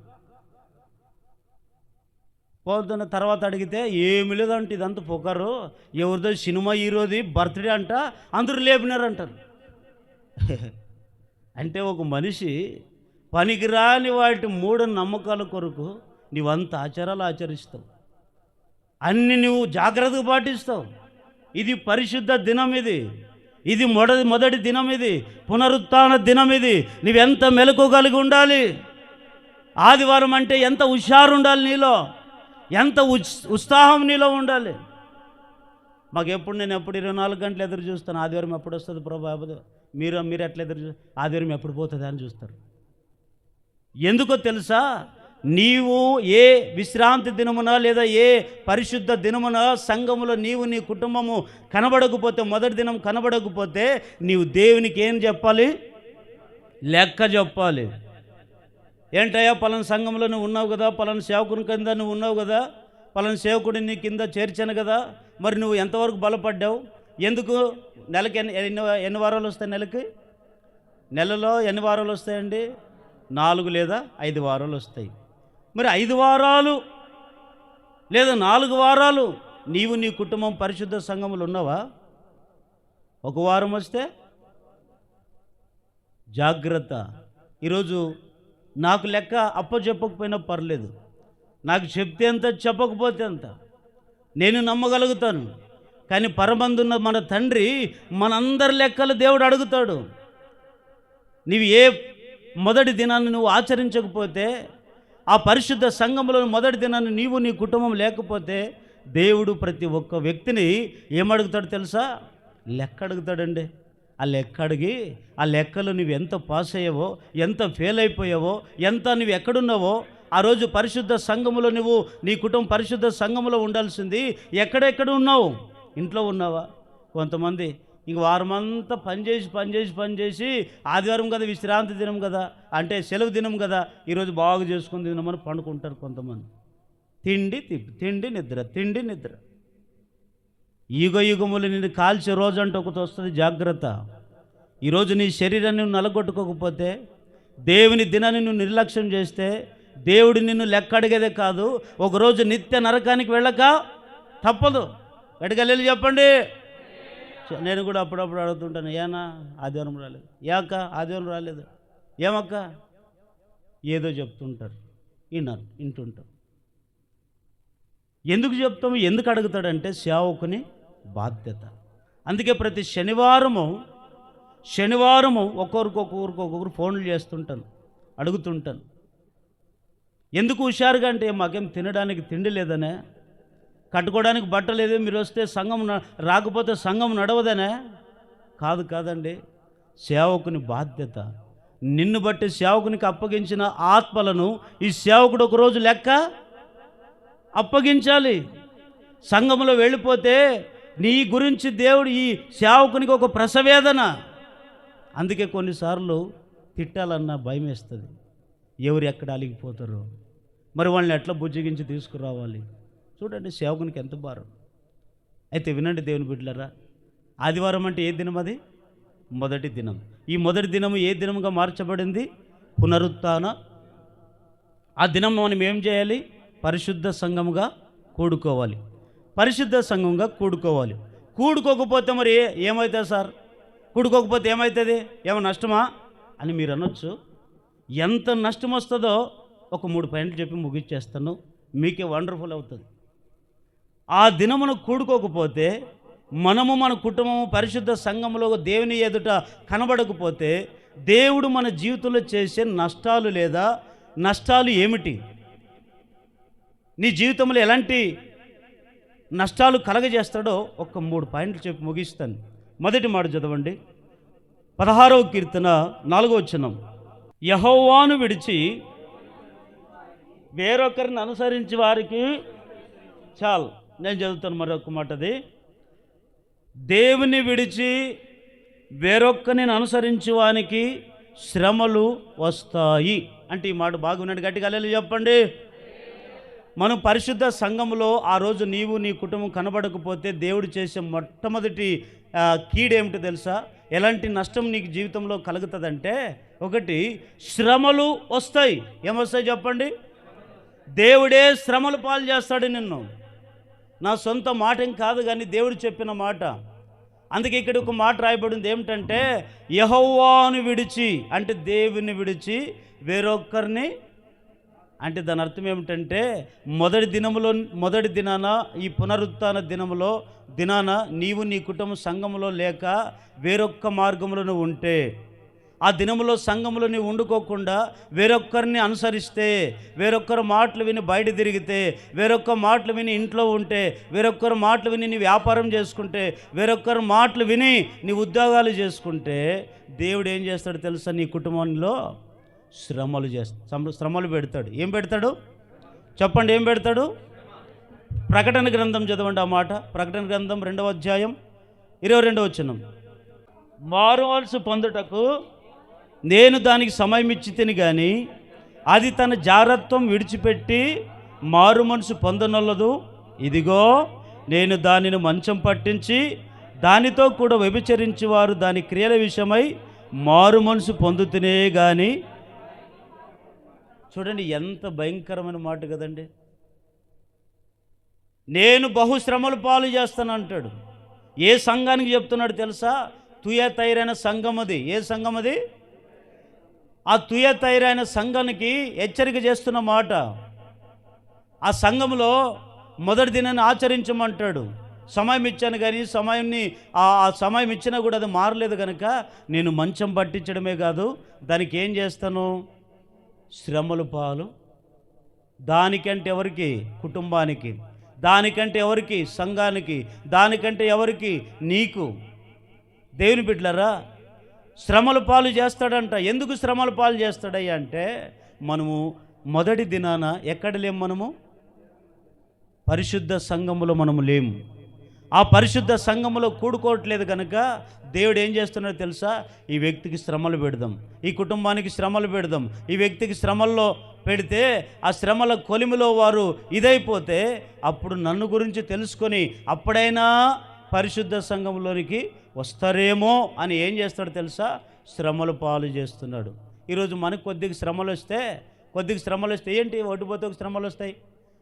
పోతున్న తర్వాత అడిగితే ఏమి లేదంటే ఇదంతా పొగరు, ఎవరిదో సినిమా హీరోది బర్త్డే అంట, అందరూ లేపినారంటారు. అంటే ఒక మనిషి పనికిరాని వాటి మూఢ నమ్మకాల కొరకు నీవంత ఆచారాలు ఆచరిస్తావు, అన్ని నువ్వు జాగ్రత్తగా పాటిస్తావు. ఇది పరిశుద్ధ దినం, ఇది మొదటి దినం, ఇది పునరుత్థాన దినం. ఇది నువ్వెంత మెలకు కలిగి ఉండాలి. ఆదివారం అంటే ఎంత హుషారు ఉండాలి నీలో, ఎంత ఉత్సాహం నీలో ఉండాలి. నేను ఎప్పుడు 24 గంటలు ఎదురు చూస్తాను, ఆదివారం ఎప్పుడు వస్తుంది ప్రభు. మీరు ఎట్లా ఎదురు ఆదివారం ఎప్పుడు పోతుంది అని చూస్తారు. ఎందుకో తెలుసా? నీవు ఏ విశ్రాంతి దినమున లేదా ఏ పరిశుద్ధ దినమున సంఘములో నీవు నీ కుటుంబము కనబడకపోతే, మొదటి దినం కనబడకపోతే నీవు దేవునికి ఏం చెప్పాలి? లెక్క చెప్పాలి. ఏంటయ్యా పలానా సంఘంలో నువ్వు ఉన్నావు కదా, పలానా సేవకుని కింద నువ్వు ఉన్నావు కదా, పలానా సేవకుడిని నీ కింద చేర్చాను కదా, మరి నువ్వు ఎంతవరకు బలపడ్డావు? ఎందుకు? నెలకి ఎన్ని వారాలు వస్తాయి? నెలలో ఎన్ని వారాలు వస్తాయండి? 4 లేదా 5 వారాలు వస్తాయి. మరి 5 వారాలు లేదా 4 వారాలు నీవు నీ కుటుంబం పరిశుద్ధ సంఘములు ఉన్నావా? 1 వారం వస్తే జాగ్రత్త. ఈరోజు నాకు లెక్క చెప్పకపోయినా పర్లేదు, నాకు చెప్తే ఎంత చెప్పకపోతే ఎంత నేను నమ్మగలుగుతాను. కానీ పరమందున్న మన తండ్రి మనందరి లెక్కలు దేవుడు అడుగుతాడు. నీవు ఏ మొదటి దినాన్ని నువ్వు ఆచరించకపోతే, ఆ పరిశుద్ధ సంఘములో మొదటి దినాన్ని నీవు నీ కుటుంబం లేకపోతే, దేవుడు ప్రతి ఒక్క వ్యక్తిని ఏమడుగుతాడు తెలుసా? లెక్క అడుగుతాడండి. ఆ లెక్క అడిగి ఆ లెక్కలు నువ్వు ఎంత పాస్ అయ్యావో, ఎంత ఫెయిల్ అయిపోయావో, ఎంత నువ్వు ఎక్కడున్నావో, ఆ రోజు పరిశుద్ధ సంఘములో నువ్వు నీ కుటుంబం పరిశుద్ధ సంఘములో ఉండాల్సింది ఎక్కడెక్కడ ఉన్నావు? ఇంట్లో ఉన్నావా? కొంతమంది ఇంక వారమంతా పనిచేసి ఆదివారం కదా, విశ్రాంతి దినం కదా, అంటే సెలవు దినం కదా, ఈరోజు బాగా చేసుకుని తినమని పండుకుంటారు కొంతమంది. తిండి నిద్ర. యుగములు నిన్ను కాల్చే రోజు అంటే ఒకటి వస్తుంది, జాగ్రత్త. ఈరోజు నీ శరీరాన్ని నువ్వు నలగొట్టుకోకపోతే, దేవుని దినాన్ని నువ్వు నిర్లక్ష్యం చేస్తే, దేవుడు నిన్ను లెక్క అడిగేదే కాదు, ఒకరోజు నిత్య నరకానికి వెళ్ళక తప్పదు. గట్టిగా చెప్పండి. నేను కూడా అప్పుడప్పుడు అడుగుతుంటాను, ఏనా ఆదివారం రాలేదు, ఏక ఆదివారం రాలేదు, ఏమక్క ఏదో చెప్తుంటారు, వింటుంటాం. ఎందుకు చెప్తాము? ఎందుకు అడుగుతాడంటే సేవకుని బాధ్యత. అందుకే ప్రతి శనివారము ఒక్కొక్కరు ఫోన్లు చేస్తుంటాను, అడుగుతుంటాను. ఎందుకు హుషారుగా అంటే, మాకేం తినడానికి తిండి లేదనే, కట్టుకోవడానికి బట్ట లేదే, మీరు వస్తే సంఘం రాకపోతే సంఘం నడవదనే. కాదండి, సేవకుని బాధ్యత. నిన్ను బట్టి సేవకునికి అప్పగించిన ఆత్మలను ఈ సేవకుడు ఒకరోజు లెక్క అప్పగించాలి. సంఘంలో వెళ్ళిపోతే నీ గురించి దేవుడు ఈ సేవకునికి ఒక ప్రసవేదన. అందుకే కొన్నిసార్లు తిట్టాలన్నా భయం వేస్తుంది. ఎవరు ఎక్కడ అలిగిపోతారో, మరి వాళ్ళని ఎట్లా బుజ్జగించి తీసుకురావాలి. చూడండి సేవకునికి ఎంత భారం. అయితే వినండి దేవుని బిడ్డలారా, ఆదివారం అంటే ఏ దినం? అది మొదటి దినం. ఈ మొదటి దినము ఏ దినముగా మార్చబడింది? పునరుత్థాన. ఆ దినం మనం ఏం చేయాలి? పరిశుద్ధ సంఘముగా కూడుకోవాలి. పరిశుద్ధ సంఘంగా కూడుకోవాలి. కూడుకోకపోతే మరి ఏమవుతుంది సార్? కూడుకోకపోతే ఏమవుతుంది? ఏమో నష్టమా అని మీరు అనొచ్చు. ఎంత నష్టం వస్తుందో ఒక 3 పాయింట్లు చెప్పి ముగించేస్తాను, మీకే వండర్ఫుల్ అవుతుంది. ఆ దినమును కూడుకోకపోతే, మనము మన కుటుంబము పరిశుద్ధ సంఘములో దేవుని ఎదుట కనబడకపోతే, దేవుడు మన జీవితంలో చేసే నష్టాలు లేదా నష్టాలు ఏమిటి, నీ జీవితంలో ఎలాంటి నష్టాలు కలగజేస్తాడో ఒక 3 పాయింట్లు చెప్పి ముగిస్తాను. మొదటి మాట చదవండి, 16వ కీర్తన 4వ వచనం. యెహోవాను విడిచి వేరొకరిని అనుసరించి వారికి చాలు. నేను చదువుతాను మరొక మాట. అది దేవుని విడిచి వేరొక్కరిని అనుసరించి వానికి శ్రమలు వస్తాయి అంటే ఈ మాట బాగున్నాడు. గట్టిగా హల్లెలూయా చెప్పండి. మనం పరిశుద్ధ సంఘంలో ఆ రోజు నీవు నీ కుటుంబం కనబడకపోతే దేవుడు చేసే మొట్టమొదటి కీడేమిటో తెలుసా? ఎలాంటి నష్టం నీకు జీవితంలో కలుగుతుందంటే, ఒకటి శ్రమలు వస్తాయి. ఏమొస్తాయి చెప్పండి? దేవుడే శ్రమలు పాలు చేస్తాడు నిన్ను. నా సొంత మాట ఏం కాదు, కానీ దేవుడు చెప్పిన మాట. అందుకే ఇక్కడ ఒక మాట రాయబడింది ఏమిటంటే, యెహోవాను విడిచి అంటే దేవుని విడిచి వేరొక్కరిని. అంటే దాని అర్థం ఏమిటంటే, మొదటి దినాన ఈ పునరుత్థాన దినాన నీవు నీ కుటుంబ సంఘములో లేక వేరొక్క మార్గంలో నువ్వు ఉంటే, ఆ దినములో సంఘములో నీవు ఉండుకోకుండా వేరొక్కరిని అనుసరిస్తే, వేరొక్కరు మాటలు విని బయట తిరిగితే, వేరొక్క మాటలు విని ఇంట్లో ఉంటే, వేరొక్కరు మాటలు విని నీ వ్యాపారం చేసుకుంటే, వేరొక్కరు మాటలు విని నీ ఉద్యోగాలు చేసుకుంటే, దేవుడు ఏం చేస్తాడు తెలుసా? నీ కుటుంబంలో శ్రమలు పెడతాడు. ఏం పెడతాడు చెప్పండి? ఏం పెడతాడు? ప్రకటన గ్రంథం చదవండి ఆ మాట. ప్రకటన గ్రంథం 2వ అధ్యాయం 22వ వచనం. మారుమనసు పొందుటకు నేను దానికి సమయం ఇచ్చి తిని కానీ అది తన జారత్వం విడిచిపెట్టి మారు మనసు పొందనొల్లదు. ఇదిగో నేను దానిని మంచం పట్టించి దానితో కూడా వ్యభిచరించి వారు దాని క్రియల విషయమై మారు మనసు పొందుతూనే కానీ. చూడండి ఎంత భయంకరమైన మాట కదండి. నేను బహుశ్రమలు పాలు చేస్తాను అంటాడు. ఏ సంఘానికి చెప్తున్నాడు తెలుసా? తుయతైరైన సంఘం అది. ఏ సంఘం అది? ఆ తుయతైరైన సంఘానికి హెచ్చరిక చేస్తున్న మాట. ఆ సంఘంలో మొదటి దినాన్ని ఆచరించమంటాడు. సమయం ఇచ్చాను కానీ ఆ సమయం ఇచ్చినా కూడా అది మారలేదు కనుక నేను మంచం పట్టించడమే కాదు, దానికి ఏం చేస్తాను? శ్రమలు పాలు. దానికంటే ఎవరికి? కుటుంబానికి. దానికంటే ఎవరికి? సంఘానికి. దానికంటే ఎవరికి? నీకు. దేవుని బిడ్డలారా, శ్రమల పాలు చేస్తాడంట. ఎందుకు శ్రమల పాలు చేస్తాడయ్యా అంటే, మనము మొదటి దినాన ఎక్కడ లేము? మనము పరిశుద్ధ సంఘములో మనము లేము. ఆ పరిశుద్ధ సంఘములో కూడుకోవట్లేదు కనుక దేవుడు ఏం చేస్తున్నాడో తెలుసా? ఈ వ్యక్తికి శ్రమలు పెడదాం, ఈ కుటుంబానికి శ్రమలు పెడదాం. ఈ వ్యక్తికి శ్రమల్లో పెడితే ఆ శ్రమల కొలిమిలో వారు ఇదైపోతే అప్పుడు నన్ను గురించి తెలుసుకొని అప్పుడైనా పరిశుద్ధ సంఘంలోనికి వస్తారేమో అని ఏం చేస్తాడు తెలుసా? శ్రమలు పాలు చేస్తున్నాడు. ఈరోజు మనకు కొద్దిగా శ్రమలు వస్తే ఏంటి? ఒకటి పోతే ఒక శ్రమలు వస్తాయి,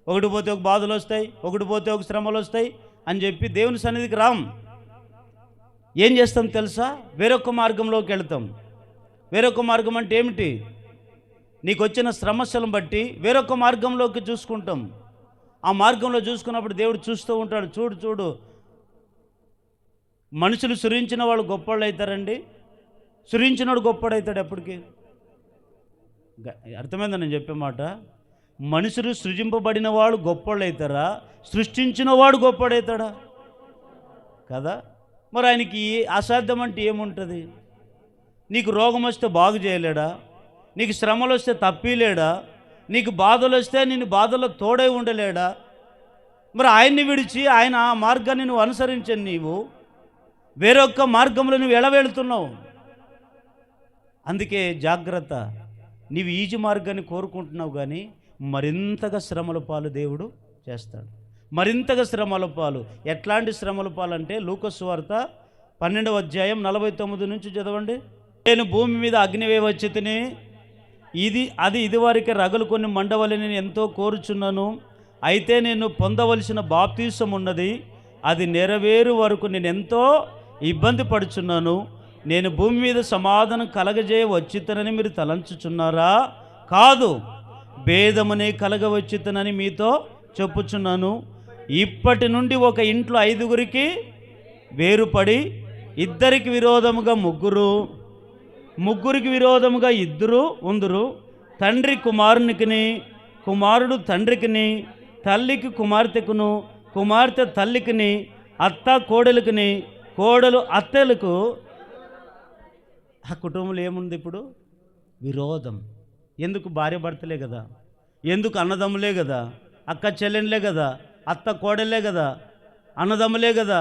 ఒకటి పోతే ఒక బాధలు వస్తాయి, ఒకటి పోతే ఒక శ్రమలు వస్తాయి అని చెప్పి దేవుని సన్నిధికి రాం. ఏం చేస్తాం తెలుసా? వేరొక మార్గంలోకి వెళ్తాం. వేరొక మార్గం అంటే ఏమిటి? నీకు వచ్చిన సమస్యలను బట్టి వేరొక మార్గంలోకి చూసుకుంటాం. ఆ మార్గంలో చూసుకున్నప్పుడు దేవుడు చూస్తూ ఉంటాడు. చూడు మనుషులు సురించిన వాళ్ళు గొప్పవాళ్ళు అవుతారండి. సురించినోడు గొప్పవాడవుతాడు ఎప్పటికీ. అర్థమైందా నేను చెప్పే మాట? మనుషులు సృజింపబడిన వాడు గొప్పవాళ్ళు అవుతారా? సృష్టించిన వాడు నీకు రోగం వస్తే బాగు చేయలేడా? నీకు శ్రమలు వస్తే తప్పిలేడా? నీకు బాధలు వస్తే నిన్ను బాధల్లో తోడై ఉండలేడా? మరి ఆయన్ని విడిచి ఆయన ఆ మార్గాన్ని నువ్వు అనుసరించని నీవు వేరొక్క మార్గంలో నువ్వు ఎలా వెళుతున్నావు? అందుకే జాగ్రత్త. నీవు ఈజీ మార్గాన్ని కోరుకుంటున్నావు, కానీ మరింతగా శ్రమల పాలు దేవుడు చేస్తాడు. మరింతగా శ్రమల పాలు. ఎట్లాంటి శ్రమల పాలు అంటే లూకా సువార్త 12వ అధ్యాయం 49 నుంచి చదవండి. నేను భూమి మీద అగ్నివే వచ్చి తిని అది ఇదివరకే రగలు కొన్ని మండవలని నేను ఎంతో కోరుచున్నాను. అయితే నేను పొందవలసిన బాప్తీసం ఉన్నది, అది నెరవేరు వరకు నేను ఎంతో ఇబ్బంది పడుచున్నాను. నేను భూమి మీద సమాధానం కలగజేయ వచ్చితనని మీరు తలంచుచున్నారా? కాదు, భేదమునే కలగవచ్చితనని మీతో చెప్పుచున్నాను. ఇప్పటి నుండి ఒక ఇంట్లో 5గురికి వేరుపడి, ఇద్దరికి విరోధముగా ముగ్గురికి విరోధముగా 2 ఉందురు. తండ్రి కుమారునికిని, కుమారుడు తండ్రికిని, తల్లికి కుమార్తెకును, కుమార్తె తల్లికిని, అత్త కోడలికిని, కోడలు అత్తలకు. ఆ కుటుంబంలో ఏముంది ఇప్పుడు? విరోధం. ఎందుకు? భార్య భర్తలే కదా, ఎందుకు అన్నదమ్ములే కదా, అక్క చెల్లెండ్లే కదా, అత్త కోడలే కదా, అన్నదమ్ములే కదా,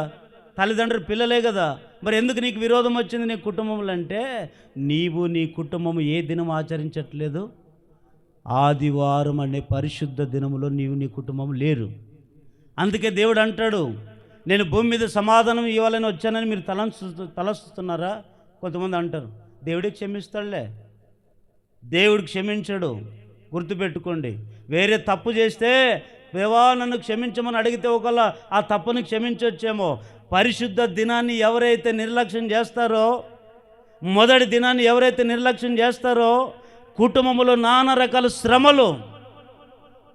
తల్లిదండ్రులు పిల్లలే కదా. మరి ఎందుకు నీకు విరోధం వచ్చింది నీ కుటుంబంలో అంటే, నీవు నీ కుటుంబం ఏ దినం ఆచరించట్లేదు? ఆదివారం అనే పరిశుద్ధ దినములో నీవు నీ కుటుంబం లేరు. అందుకే దేవుడు అంటాడు, నేను భూమి మీద సమాధానం ఇవ్వాలని వచ్చానని మీరు తలస్తున్నారా? కొంతమంది అంటారు దేవుడికి క్షమిస్తాడులే. దేవుడికి క్షమించడు. గుర్తుపెట్టుకోండి. వేరే తప్పు చేస్తే దేవా నన్ను క్షమించమని అడిగితే ఒకవేళ ఆ తప్పుని క్షమించవచ్చేమో. పరిశుద్ధ దినాన్ని ఎవరైతే నిర్లక్ష్యం చేస్తారో, మొదటి దినాన్ని ఎవరైతే నిర్లక్ష్యం చేస్తారో, కుటుంబంలో నానా రకాల శ్రమలు.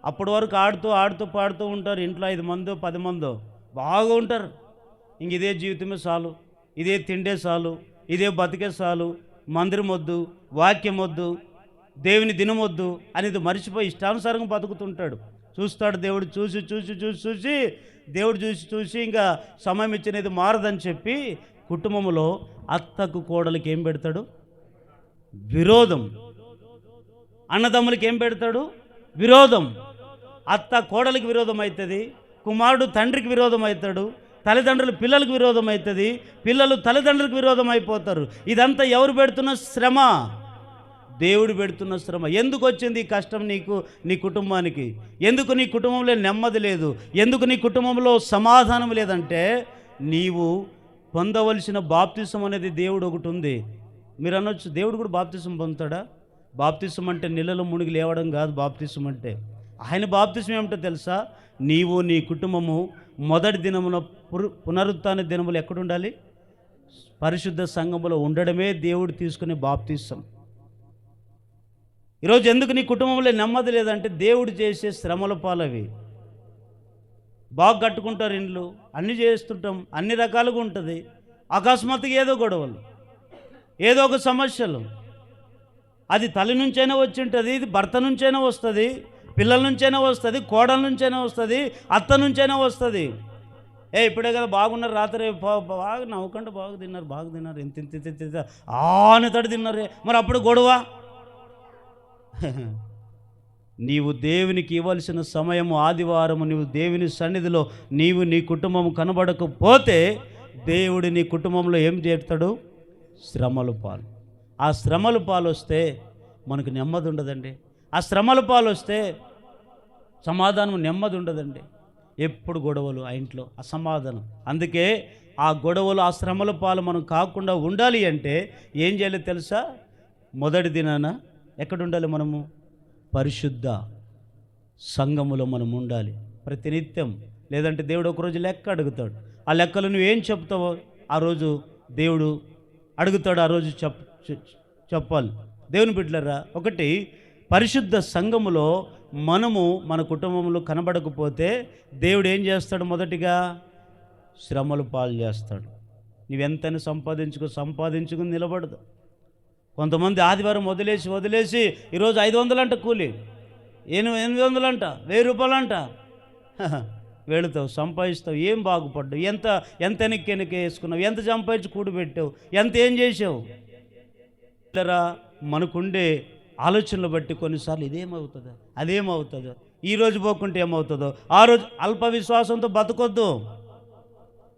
అప్పటి వరకు ఆడుతూ పాడుతూ ఉంటారు. ఇంట్లో 5 మందో 10 మందో బాగా ఉంటారు. ఇంక ఇదే జీవితమే చాలు, ఇదే తిండే చాలు, ఇదే బతికే చాలు, మందిరం వద్దు, వాక్యం వద్దు, దేవుని దినం వద్దు అనేది మర్చిపోయి ఇష్టానుసారంగా బతుకుతుంటాడు. చూస్తాడు దేవుడు, చూసి దేవుడు చూసి ఇంకా సమయం ఇచ్చినది మారదని చెప్పి కుటుంబంలో అత్తకు కోడలికి ఏం పెడతాడు? విరోధం. అన్నదమ్ములకి ఏం పెడతాడు? విరోధం. అత్త కోడలికి విరోధం అవుతుంది, కుమారుడు తండ్రికి విరోధం అవుతాడు, తల్లిదండ్రులు పిల్లలకు విరోధం అవుతుంది, పిల్లలు తల్లిదండ్రులకు విరోధం అయిపోతారు. ఇదంతా ఎవరు పెడుతున్న శ్రమ? దేవుడు పెడుతున్న శ్రమ. ఎందుకు వచ్చింది ఈ కష్టం నీకు, నీ కుటుంబానికి? ఎందుకు నీ కుటుంబంలో నెమ్మది లేదు? ఎందుకు నీ కుటుంబంలో సమాధానం లేదంటే, నీవు పొందవలసిన బాప్తిసం అనేది దేవుడు ఒకటి ఉంది. మీరు అనొచ్చు, దేవుడు కూడా బాప్తిసం పొందుతాడా? బాప్తిసం అంటే నీళ్ళలో మునిగి లేవడం కాదు. బాప్తిసం అంటే ఆయన బాప్తిసం ఏమిటో తెలుసా? నీవు నీ కుటుంబము మొదటి దినమున పునరుత్థాన దినములు ఎక్కడుండాలి? పరిశుద్ధ సంఘములో ఉండడమే దేవుడు తీసుకునే బాప్తిసం. ఈరోజు ఎందుకు నీ కుటుంబంలో నెమ్మది లేదంటే, దేవుడు చేసే శ్రమల పాలవి. బాగా కట్టుకుంటారు ఇండ్లు, అన్నీ చేస్తుంటాం, అన్ని రకాలుగా ఉంటుంది. అకస్మాత్తుగా ఏదో గొడవలు, ఏదో ఒక సమస్యలు. అది తల్లి నుంచైనా వచ్చి ఉంటుంది, ఇది భర్త నుంచైనా వస్తుంది, పిల్లల నుంచైనా వస్తుంది, కోడల నుంచైనా వస్తుంది, అత్త నుంచైనా వస్తుంది. ఇప్పుడే కదా బాగున్నారు, రాత్రి బాగా నవ్వుకుంటే బాగా తిన్నారు, ఇంత ఆనతడి తిన్నారే, మరి అప్పుడు గొడవ. నీవు దేవునికి ఇవ్వాల్సిన సమయము ఆదివారము నీవు దేవుని సన్నిధిలో నీవు నీ కుటుంబం కనబడకపోతే దేవుడు నీ కుటుంబంలో ఏం చేస్తాడు? శ్రమల పాలు. ఆ శ్రమల పాలు వస్తే మనకు నెమ్మది ఉండదండి. ఆ శ్రమల పాలు వస్తే సమాధానం, నెమ్మది ఉండదండి. ఎప్పుడు గొడవలు ఆ ఇంట్లో, అసమాధానం. అందుకే ఆ గొడవలు, ఆ శ్రమల పాలు మనం కాకుండా ఉండాలి అంటే ఏం చేయాలి తెలుసా? మొదటి దినాన ఎక్కడ ఉండాలి మనము? పరిశుద్ధ సంఘములో మనం ఉండాలి ప్రతినిత్యం. లేదంటే దేవుడు ఒకరోజు లెక్క అడుగుతాడు. ఆ లెక్కలు నువ్వేం చెప్తావో ఆ రోజు దేవుడు అడుగుతాడు. ఆ రోజు చెప్పాలి. దేవుని బిడ్డలారా, ఒకటి పరిశుద్ధ సంఘములో మనము మన కుటుంబంలో కనబడకపోతే దేవుడు ఏం చేస్తాడు? మొదటిగా శ్రమలు పాలు చేస్తాడు. నువ్వెంతని సంపాదించుకుని నిలబడదు. కొంతమంది ఆదివారం వదిలేసి ఈరోజు 500 అంట కూలి, 800 అంట, 1000 రూపాయలు అంట. వెళుతావు, సంపాదిస్తావు, ఏం బాగుపడ్డావు? ఎంత వెనక్కి వేసుకున్నావు? ఎంత సంపాదించి కూడి పెట్టావు? ఎంత ఏం చేసావు? ఇట్లరా మనకుండే ఆలోచనలు బట్టి కొన్నిసార్లు ఇదేమవుతుందో అదేమవుతుందో, ఈరోజు పోకుంటే ఏమవుతుందో, ఆ రోజు అల్ప విశ్వాసంతో బతకొద్దు.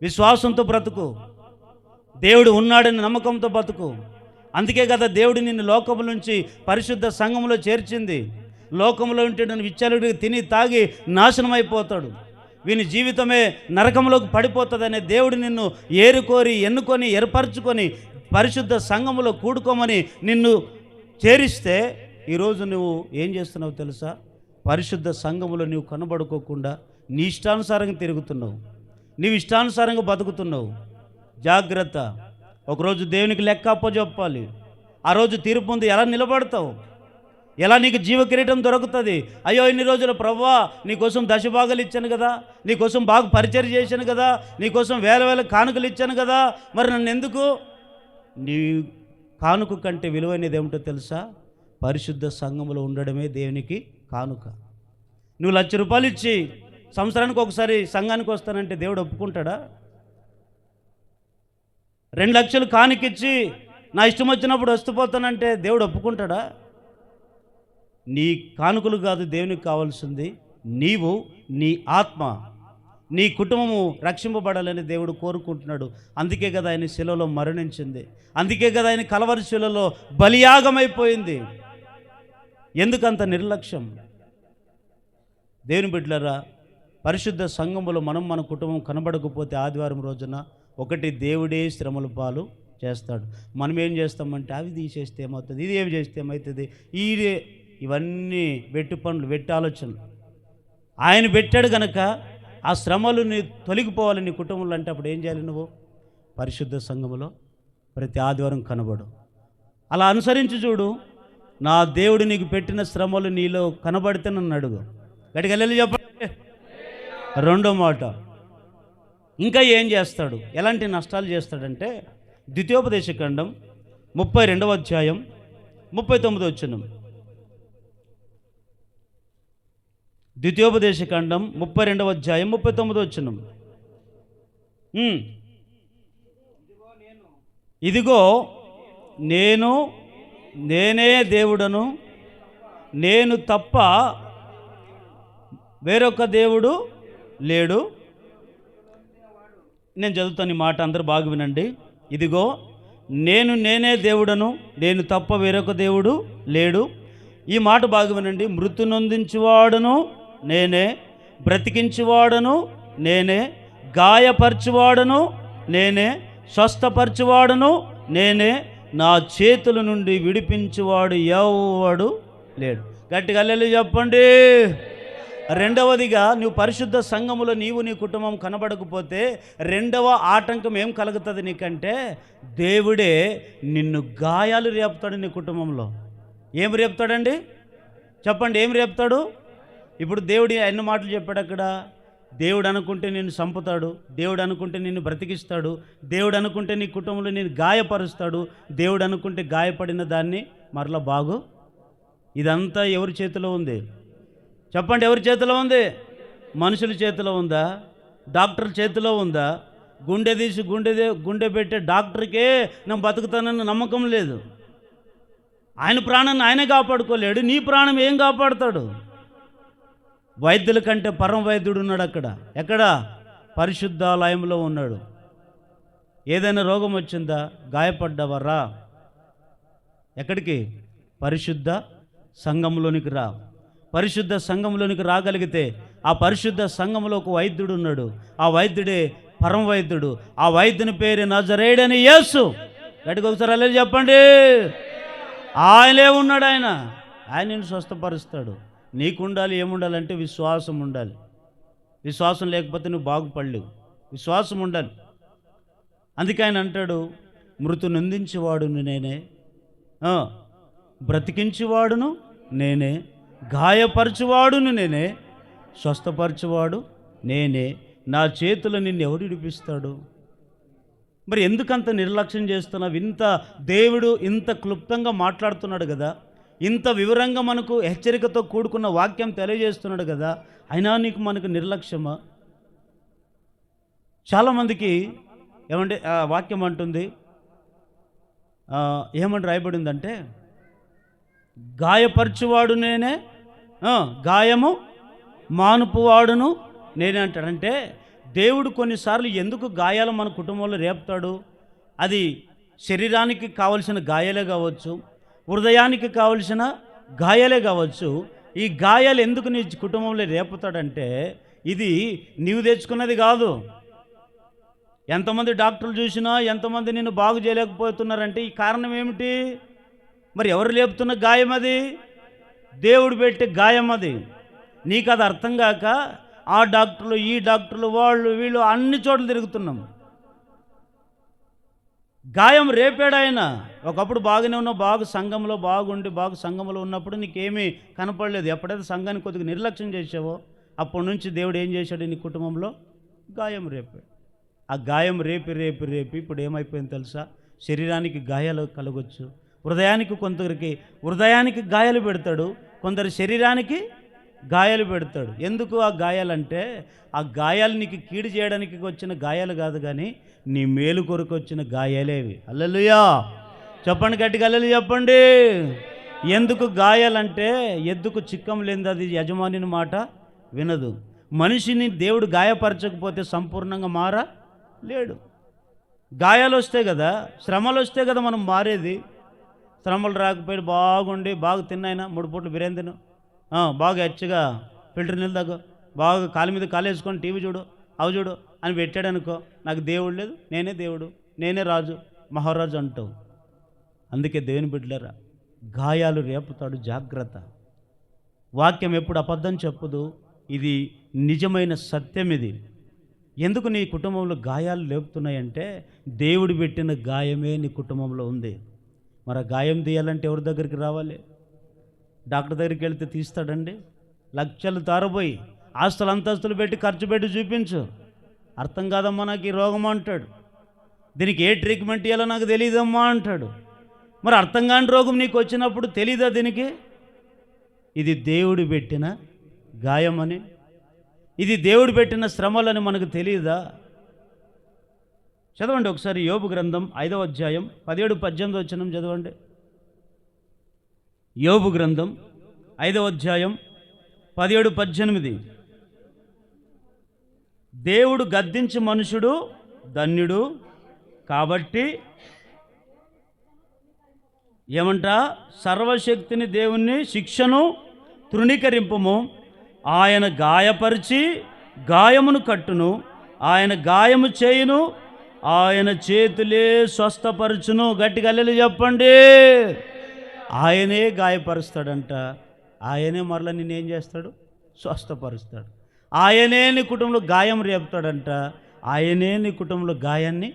విశ్వాసంతో బ్రతుకు. దేవుడు ఉన్నాడని నమ్మకంతో బతుకు. అందుకే కదా దేవుడు నిన్ను లోకము నుంచి పరిశుద్ధ సంఘంలో చేర్చింది. లోకంలో ఉంటే నన్ను విచ్చలుడికి తిని తాగి నాశనం అయిపోతాడు, వీని జీవితమే నరకంలోకి పడిపోతుందనే దేవుడు నిన్ను ఏరుకోరి ఎన్నుకొని ఏర్పరచుకొని పరిశుద్ధ సంఘములో కూడుకోమని నిన్ను చేరిస్తే ఈరోజు నువ్వు ఏం చేస్తున్నావు తెలుసా? పరిశుద్ధ సంఘములో నువ్వు కనబడుకోకుండా నీ ఇష్టానుసారంగా తిరుగుతున్నావు, నీవు ఇష్టానుసారంగా బతుకుతున్నావు. జాగ్రత్త. ఒకరోజు దేవునికి లెక్క అప్పచెప్పాలి. ఆ రోజు తీర్పు ముందు ఎలా నిలబడతావు? ఎలా నీకు జీవ కిరీటం దొరుకుతుంది? అయ్యో ఇన్ని రోజులు ప్రభువా నీకోసం దశభాగాలు ఇచ్చాను కదా, నీకోసం బాగా పరిచయం చేశాను కదా, నీకోసం వేల వేల కానుకలు ఇచ్చాను కదా, మరి నన్ను ఎందుకు? నీ కానుక కంటే విలువైనది ఏమిటో తెలుసా? పరిశుద్ధ సంఘములో ఉండడమే దేవునికి కానుక. నువ్వు ₹1,00,000 ఇచ్చి సంవత్సరానికి ఒకసారి సంఘానికి వస్తానంటే దేవుడు ఒప్పుకుంటాడా? 2,00,000 కానుకిచ్చి నా ఇష్టం వచ్చినప్పుడు వస్తుపోతానంటే దేవుడు ఒప్పుకుంటాడా? నీ కానుకలు కాదు దేవునికి కావాల్సింది, నీవు, నీ ఆత్మ, నీ కుటుంబము రక్షింపబడాలని దేవుడు కోరుకుంటున్నాడు. అందుకే కదా ఆయన శిలలో మరణించింది, అందుకే కదా ఆయన కలవరి శిలలో బలియాగమైపోయింది. ఎందుకంత నిర్లక్ష్యం? దేవుని బిడ్డలారా, పరిశుద్ధ సంఘములో మన కుటుంబం కనబడకపోతే ఆదివారం రోజున ఒకటి దేవుడే శ్రమల పాలు చేస్తాడు. మనం ఏం చేస్తామంటే అవి తీసేస్తే ఏమవుతుంది, ఇది ఏమి చేస్తే ఏమవుతుంది, ఇవన్నీ వెట్టి పనులు, వెట్టి ఆలోచనలు. ఆయన పెట్టాడు కనుక ఆ శ్రమలు నీ తొలగిపోవాలి నీ కుటుంబంలో అంటే అప్పుడు ఏం చేయాలి? నువ్వు పరిశుద్ధ సంఘములో ప్రతి ఆదివారం కనబడు. అలా అనుసరించి చూడు. నా దేవుడు నీకు పెట్టిన శ్రమలు నీలో కనబడితే నన్ను అడుగు. గట్టిగా వెళ్ళి చెప్పండి. రెండో మాట, ఇంకా ఏం చేస్తాడు, ఎలాంటి నష్టాలు చేస్తాడంటే ద్వితీయోపదేశకాండం 32వ అధ్యాయం 39వ వచనం. ద్వితీయోపదేశకాండం 32వ అధ్యాయం 39వ వచనం. ఇదిగో నేనే దేవుడను, నేను తప్ప వేరొక దేవుడు లేడు. నేను చదువుతాను ఈ మాట, అందరూ బాగా వినండి. ఇదిగో నేనే దేవుడను, నేను తప్ప వేరొక దేవుడు లేడు. ఈ మాట బాగా వినండి. మృతి నొందించువాడును నేనే, బ్రతికించువాడును నేనే, గాయపరచువాడును నేనే, స్వస్థపరచువాడును నేనే, నా చేతుల నుండి విడిపించువాడు ఎవడు లేడు. గట్టిగా హల్లెలూయా చెప్పండి. రెండవదిగా, నువ్వు పరిశుద్ధ సంఘములో నీవు నీ కుటుంబం కనబడకపోతే రెండవ ఆటంకం ఏం కలుగుతుంది నీకంటే, దేవుడే నిన్ను గాయాలు రేపుతాడు నీ కుటుంబంలో. ఏం రేపుతాడండి చెప్పండి? ఏం రేపుతాడు? ఇప్పుడు దేవుడు ఎన్ని మాటలు చెప్పాడు అక్కడ. దేవుడు అనుకుంటే నిన్ను చంపుతాడు, దేవుడు అనుకుంటే నిన్ను బ్రతికిస్తాడు, దేవుడు అనుకుంటే నీ కుటుంబంలో నేను గాయపరుస్తాడు, దేవుడు అనుకుంటే గాయపడిన దాన్ని మరలా బాగు. ఇదంతా ఎవరి చేతిలో ఉంది చెప్పండి? ఎవరి చేతిలో ఉంది? మనుషుల చేతిలో ఉందా? డాక్టర్ చేతిలో ఉందా? గుండె తీసి గుండె పెట్టే డాక్టర్కే నేను బతుకుతానన్న నమ్మకం లేదు. ఆయన ప్రాణాన్ని ఆయనే కాపాడుకోలేడు, నీ ప్రాణం ఏం కాపాడుతాడు? వైద్యుల కంటే పరమ వైద్యుడు ఉన్నాడు అక్కడ. ఎక్కడ? పరిశుద్ధాలయంలో ఉన్నాడు. ఏదైనా రోగం వచ్చిందా? గాయపడ్డావా? రా. ఎక్కడికి? పరిశుద్ధ సంఘంలోనికి రా. పరిశుద్ధ సంఘంలోనికి రాగలిగితే ఆ పరిశుద్ధ సంఘంలో ఒక వైద్యుడు ఉన్నాడు. ఆ వైద్యుడే పరమ వైద్యుడు. ఆ వైద్యుని పేరు నజరేయుడైన యేసు. గట్టిగా ఒకసారి హల్లెలూయా చెప్పండి. ఆయనే ఉన్నాడు. ఆయన నిన్ను స్వస్థపరుస్తాడు. నీకుండాలి ఏముండాలంటే విశ్వాసం ఉండాలి. విశ్వాసం లేకపోతే నువ్వు బాగుపడలేవు. విశ్వాసం ఉండాలి. అందుకే ఆయన అంటాడు, మృతి నొందించేవాడును నేనే, బ్రతికించేవాడును నేనే, గాయపరచువాడును నేనే, స్వస్థపరచువాడు నేనే, నా చేతులు నిన్ను ఎవడు విడిపిస్తాడు? మరి ఎందుకంత నిర్లక్ష్యం చేస్తున్నావు? ఇంత దేవుడు ఇంత క్లుప్తంగా మాట్లాడుతున్నాడు కదా, ఇంత వివరంగా మనకు హెచ్చరికతో కూడుకున్న వాక్యం తెలియజేస్తున్నాడు కదా, అయినా మనకు నిర్లక్ష్యమా? చాలామందికి ఏమంటే వాక్యం అంటుంది, ఏమని రాయబడిందంటే, గాయపరచువాడు నేనే, గాయము మానుపువాడును నేనే అంటాడంటే, దేవుడు కొన్నిసార్లు ఎందుకు గాయాలు మన కుటుంబంలో రేపుతాడు? అది శరీరానికి కావలసిన గాయాలే కావచ్చు, హృదయానికి కావలసిన గాయాలే కావచ్చు. ఈ గాయాలు ఎందుకు నీ కుటుంబంలో రేపుతాడంటే, ఇది నీవు తెచ్చుకున్నది కాదు. ఎంతమంది డాక్టర్లు చూసినా ఎంతమంది నిన్ను బాగు చేయలేకపోతున్నారంటే ఈ కారణం ఏమిటి? మరి ఎవరు లేపుతున్న గాయం అది? దేవుడు పెట్టే గాయం అది. నీకు అది అర్థం కాక ఆ డాక్టర్లు, ఈ డాక్టర్లు, వాళ్ళు వీళ్ళు అన్ని చోట్ల తిరుగుతున్నాం. గాయం రేపాడు ఆయన. ఒకప్పుడు బాగానే ఉన్నావు, బాగా సంఘంలో బాగుండి బాగా సంఘంలో ఉన్నప్పుడు నీకేమీ కనపడలేదు. ఎప్పుడైతే సంఘాన్ని కొద్దిగా నిర్లక్ష్యం చేసావో అప్పటి నుంచి దేవుడు ఏం చేశాడు? నీ కుటుంబంలో గాయం రేపాడు. ఆ గాయం రేపి ఇప్పుడు ఏమైపోయింది తెలుసా? శరీరానికి గాయాలు కలగొచ్చు, హృదయానికి గాయాలు పెడతాడు, కొందరు శరీరానికి గాయాలు పెడతాడు. ఎందుకు ఆ గాయాలంటే, ఆ గాయాలు నీకు కీడు చేయడానికి వచ్చిన గాయాలు కాదు, కానీ నీ మేలు కొరకు వచ్చిన గాయాలేవి. హల్లెలూయా చెప్పండి, గట్టిగా హల్లెలూయా చెప్పండి. ఎందుకు గాయాలంటే, ఎద్దుకు చిక్కం లేనిది అది యజమానిని మాట వినదు. మనిషిని దేవుడు గాయపరచకపోతే సంపూర్ణంగా లేడు. గాయాలు వస్తే కదా, శ్రమలు వస్తే కదా మనం మారేది. శ్రమలు రాకపోయి బాగుండి బాగా తిన్నాయినా 3 పూటలు బిర్యానీ తిను, బాగా హెచ్చగా ఫిల్టర్ నీళ్ళు తాగు, బాగా కాలు మీద కాలేసుకొని టీవీ చూడు, అవి చూడు అని పెట్టాడు అనుకో, నాకు దేవుడు లేదు, నేనే దేవుడు, నేనే రాజు మహారాజు అంటావు. అందుకే దేవుని బిడ్డలారా, గాయాలు రేపుతాడు, జాగ్రత్త. వాక్యం ఎప్పుడు అబద్ధం చెప్పదు, ఇది నిజమైన సత్యం. ఇది ఎందుకు నీ కుటుంబంలో గాయాలు లేపుతున్నాయంటే, దేవుడు పెట్టిన గాయమే నీ కుటుంబంలో ఉంది. మరి ఆ గాయం తీయాలంటే ఎవరి దగ్గరికి రావాలి? డాక్టర్ దగ్గరికి వెళ్తే తీస్తాడండి? లక్షలు తారబోయి ఆస్తులు అంతస్తులు పెట్టి ఖర్చు పెట్టి చూపించు, అర్థం కాదమ్మా నాకు ఈ రోగం అంటాడు. దీనికి ఏ ట్రీట్మెంట్ ఇవ్వాలో నాకు తెలియదమ్మా అంటాడు. మరి అర్థం కాని రోగం నీకు వచ్చినప్పుడు తెలీదా దీనికి? ఇది దేవుడు పెట్టిన గాయమని, ఇది దేవుడు పెట్టిన శ్రమలని మనకు తెలియదా? చదవండి ఒకసారి యోబు గ్రంథం 5వ అధ్యాయం 17-18 వచనం చదవండి. యోబు గ్రంథం 5వ అధ్యాయం 17-18. దేవుడు గద్దించి మనుషుడు ధన్యుడు కాబట్టి ఏమంట, సర్వశక్తిని దేవుని శిక్షను తృణీకరింపము, ఆయన గాయపరిచి గాయమును కట్టును, ఆయన గాయము చేయును, ఆయన చేతులే స్వస్థపరచును. గట్టిగా హల్లెలూయా చెప్పండి. ఆయనే గాయపరుస్తాడంట, ఆయనే మరలా నిన్నేం చేస్తాడు? స్వస్థపరుస్తాడు. ఆయనే నీ కుటుంబంలో గాయం రేపుతాడంట, ఆయనే నీ కుటుంబంలో గాయాన్ని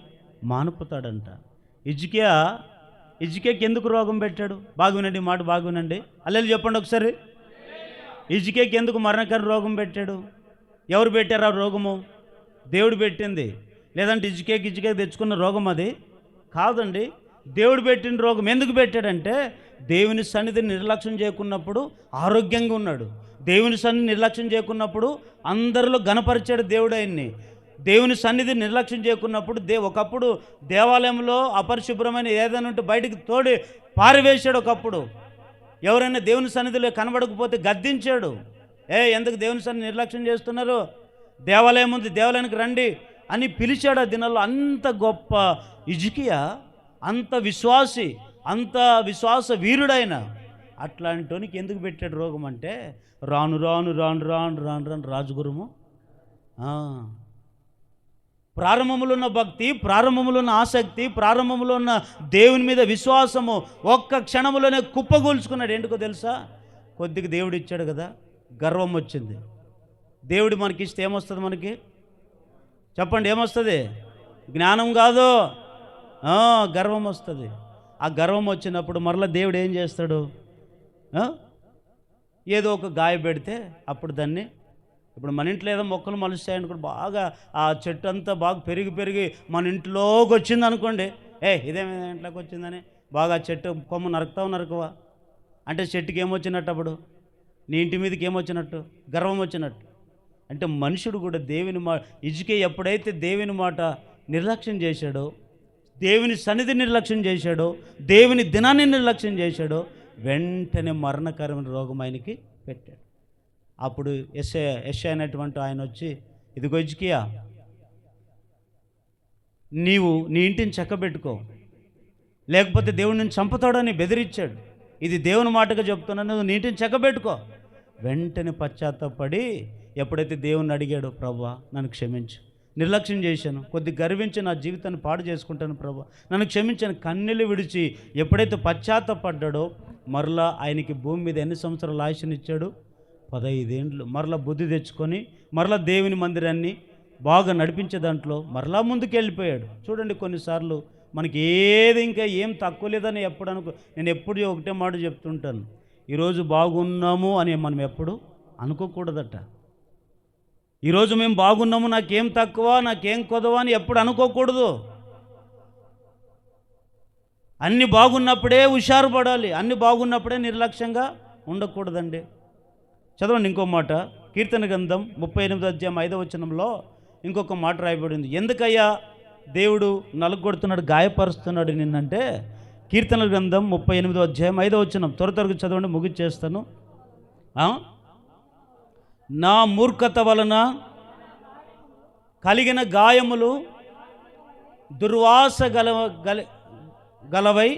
మానుపుతాడంట. ఇజ్కియాకి ఎందుకు రోగం పెట్టాడు? బాగా వినండి, మాట బాగా వినండి, హల్లెలూయా చెప్పండి ఒకసారి. ఇజ్కియాకి ఎందుకు మరణకర రోగం పెట్టాడు? ఎవరు పెట్టారు ఆ రోగము? దేవుడు పెట్టింది. లేదంటే ఇజ్కియా తెచ్చుకున్న రోగం అది కాదండి, దేవుడు పెట్టిన రోగం. ఎందుకు పెట్టాడంటే, దేవుని సన్నిధిని నిర్లక్ష్యం చేయకున్నప్పుడు ఆరోగ్యంగా ఉన్నాడు. దేవుని సన్నిధిని నిర్లక్ష్యం చేయకున్నప్పుడు అందరిలో ఘనపరిచాడు దేవుడు ఆయన్ని. దేవుని సన్నిధిని నిర్లక్ష్యం చేయకున్నప్పుడు ఒకప్పుడు దేవాలయంలో అపరిశుభ్రమైన ఏదైనా ఉంటే బయటికి తోడి పారివేశాడు. ఒకప్పుడు ఎవరైనా దేవుని సన్నిధిలో కనబడకపోతే గద్దించాడు. ఎందుకు దేవుని సన్నిధి నిర్లక్ష్యం చేస్తున్నారు? దేవాలయం ఉంది, దేవాలయానికి రండి అని పిలిచాడు. ఆ దినాల్లో అంత గొప్ప ఇజ్కియా, అంత విశ్వాసి, అంత విశ్వాస వీరుడైన అట్లాంటోనికి ఎందుకు పెట్టాడు రోగం అంటే, రాను రాను రాను రాను రాను రాను రాజుగురుము, ప్రారంభంలో ఉన్న భక్తి, ప్రారంభంలో ఉన్న ఆసక్తి, ప్రారంభంలో ఉన్న దేవుని మీద విశ్వాసము ఒక్క క్షణంలోనే కుప్పగూల్చుకున్నాడు. ఎందుకో తెలుసా? కొద్దిగా దేవుడు ఇచ్చాడు కదా, గర్వం వచ్చింది. దేవుడు మనకి ఇస్తే ఏమొస్తుంది? మనకి చెప్పండి, ఏమొస్తుంది? జ్ఞానం కాదు, గర్వం వస్తుంది. ఆ గర్వం వచ్చినప్పుడు మరలా దేవుడు ఏం చేస్తాడు? ఏదో ఒక గాయ పెడితే అప్పుడు దాన్ని, ఇప్పుడు మన ఇంట్లో ఏదో మొక్కలు మలుస్తాయనుకోండి, బాగా ఆ చెట్టు అంతా బాగా పెరిగి మన ఇంట్లోకి వచ్చింది అనుకోండి, ఇదేమైనా ఇంట్లోకి వచ్చిందని బాగా చెట్టు కొమ్మ నరకవా అంటే చెట్టుకి ఏమొచ్చినట్టు? అప్పుడు నీ ఇంటి మీదకి ఏమొచ్చినట్టు? గర్వం వచ్చినట్టు. అంటే మనుషుడు కూడా దేవుని ఇజ్కియా ఎప్పుడైతే దేవుని మాట నిర్లక్ష్యం చేశాడో, దేవుని సన్నిధి నిర్లక్ష్యం చేశాడో, దేవుని దినాన్ని నిర్లక్ష్యం చేశాడో, వెంటనే మరణకరమైన రోగం ఆయనకి పెట్టాడు. అప్పుడు యెషయా అనేటువంటి ఆయన వచ్చి, ఇదిగో హిజ్కియా, నీవు నీ ఇంటిని చక్కబెట్టుకో, లేకపోతే దేవుడు నిన్ను చంపుతాడని బెదిరించాడు. ఇది దేవుని మాటగా చెప్తున్నాను, నువ్వు నీ ఇంటిని చక్కబెట్టుకో. వెంటనే పశ్చాత్తాపడి ఎప్పుడైతే దేవుణ్ణి అడిగాడో, ప్రభువా నన్ను క్షమించు, నిర్లక్ష్యం చేశాను, కొద్ది గర్వించి నా జీవితాన్ని పాడు చేసుకుంటాను ప్రభువా, నన్ను క్షమించాను, కన్నీళ్ళు విడిచి ఎప్పుడైతే పశ్చాత్తాపడ్డాడో, మరలా ఆయనకి భూమి మీద ఎన్ని సంవత్సరాలు ఆయుష్నిచ్చాడు? 15 ఏండ్లు. మరలా బుద్ధి తెచ్చుకొని మరలా దేవుని మందిరాన్ని బాగా నడిపించే దాంట్లో మరలా ముందుకు వెళ్ళిపోయాడు. చూడండి, కొన్నిసార్లు మనకి ఏది ఇంకా ఏం తక్కువ లేదని నేను ఎప్పుడు ఒకటే మాట చెప్తుంటాను, ఈరోజు బాగున్నాము అని మనం ఎప్పుడు అనుకోకూడదట. ఈరోజు మేము బాగున్నాము, నాకేం తక్కువ, నాకేం కొదవ అని ఎప్పుడు అనుకోకూడదు. అన్నీ బాగున్నప్పుడే హుషారు పడాలి, అన్నీ బాగున్నప్పుడే నిర్లక్ష్యంగా ఉండకూడదండి. చదవండి ఇంకో మాట, కీర్తన గ్రంథం 38వ అధ్యాయం 5వ వచనంలో ఇంకొక మాట రాయబడింది. ఎందుకయ్యా దేవుడు నలుగొడుతున్నాడు, గాయపరుస్తున్నాడు నిన్నంటే, కీర్తన గ్రంథం 38వ అధ్యాయం 5వ వచనం త్వరగా చదవండి, ముగిచ్చేస్తాను. నా మూర్ఖత వలన కలిగిన గాయములు దుర్వాస గలవై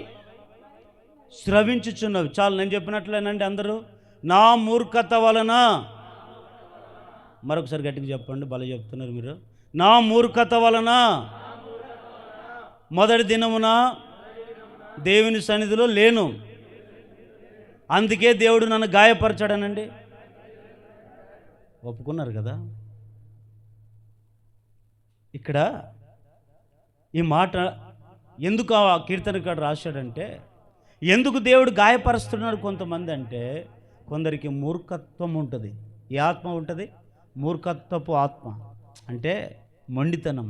స్రవించుచున్నవి. చాలు, నేను చెప్పినట్లేనండి అందరూ. నా మూర్ఖత వలన, మరొకసారి గట్టిగా చెప్పండి, భలే చెప్తున్నారు మీరు. నా మూర్ఖత వలన మొదటి దినమున దేవుని సన్నిధిలో లేను, అందుకే దేవుడు నన్ను గాయపరచాడనండి. ఒప్పుకున్నారు కదా? ఇక్కడ ఈ మాట ఎందుకు ఆ కీర్తనకాడు రాశాడంటే, ఎందుకు దేవుడు గాయపరుస్తున్నాడు కొంతమంది అంటే, కొందరికి మూర్ఖత్వం ఉంటుంది. ఈ ఆత్మ ఉంటుంది, మూర్ఖత్వపు ఆత్మ అంటే మొండితనం.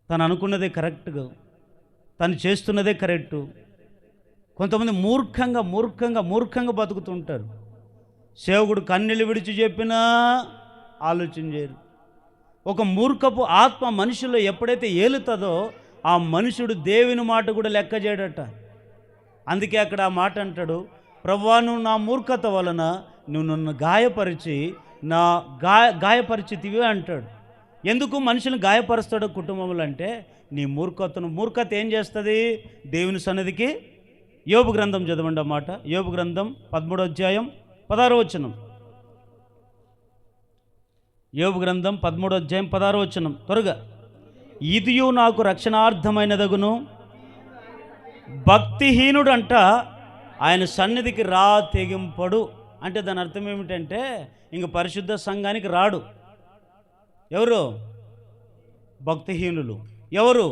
తను అనుకున్నదే కరెక్ట్గా, తను చేస్తున్నదే కరెక్టు. కొంతమంది మూర్ఖంగా బతుకుతుంటారు. సేవకుడు కన్నీళ్ళు విడిచి చెప్పినా ఆలోచన చేయరు. ఒక మూర్ఖపు ఆత్మ మనుషుల్లో ఎప్పుడైతే ఏలుతుందో, ఆ మనుషుడు దేవుని మాట కూడా లెక్క చేయడట. అందుకే అక్కడ ఆ మాట అంటాడు, ప్రభువా నువ్వు నా మూర్ఖత వలన నువ్వు నన్ను గాయపరిచి గాయపరిచితివి అంటాడు. ఎందుకు మనుషులను గాయపరుస్తాడు కుటుంబంలో అంటే, నీ మూర్ఖత ఏం చేస్తుంది? దేవుని సన్నిధికి. యోబు గ్రంథం చదవండి ఆ మాట, యోబు గ్రంథం 13వ అధ్యాయం 16వ వచనం. యోబు గ్రంథం 13వ అధ్యాయం 16వ వచనం త్వరగా. ఇదియు నాకు రక్షణార్థమైనదగును, భక్తిహీనుడంట ఆయన సన్నిధికి రా తెగింపడు. అంటే దాని అర్థం ఏమిటంటే, ఇంక పరిశుద్ధ సంఘానికి రాడు. ఎవరు? భక్తిహీనులు. ఎవరు?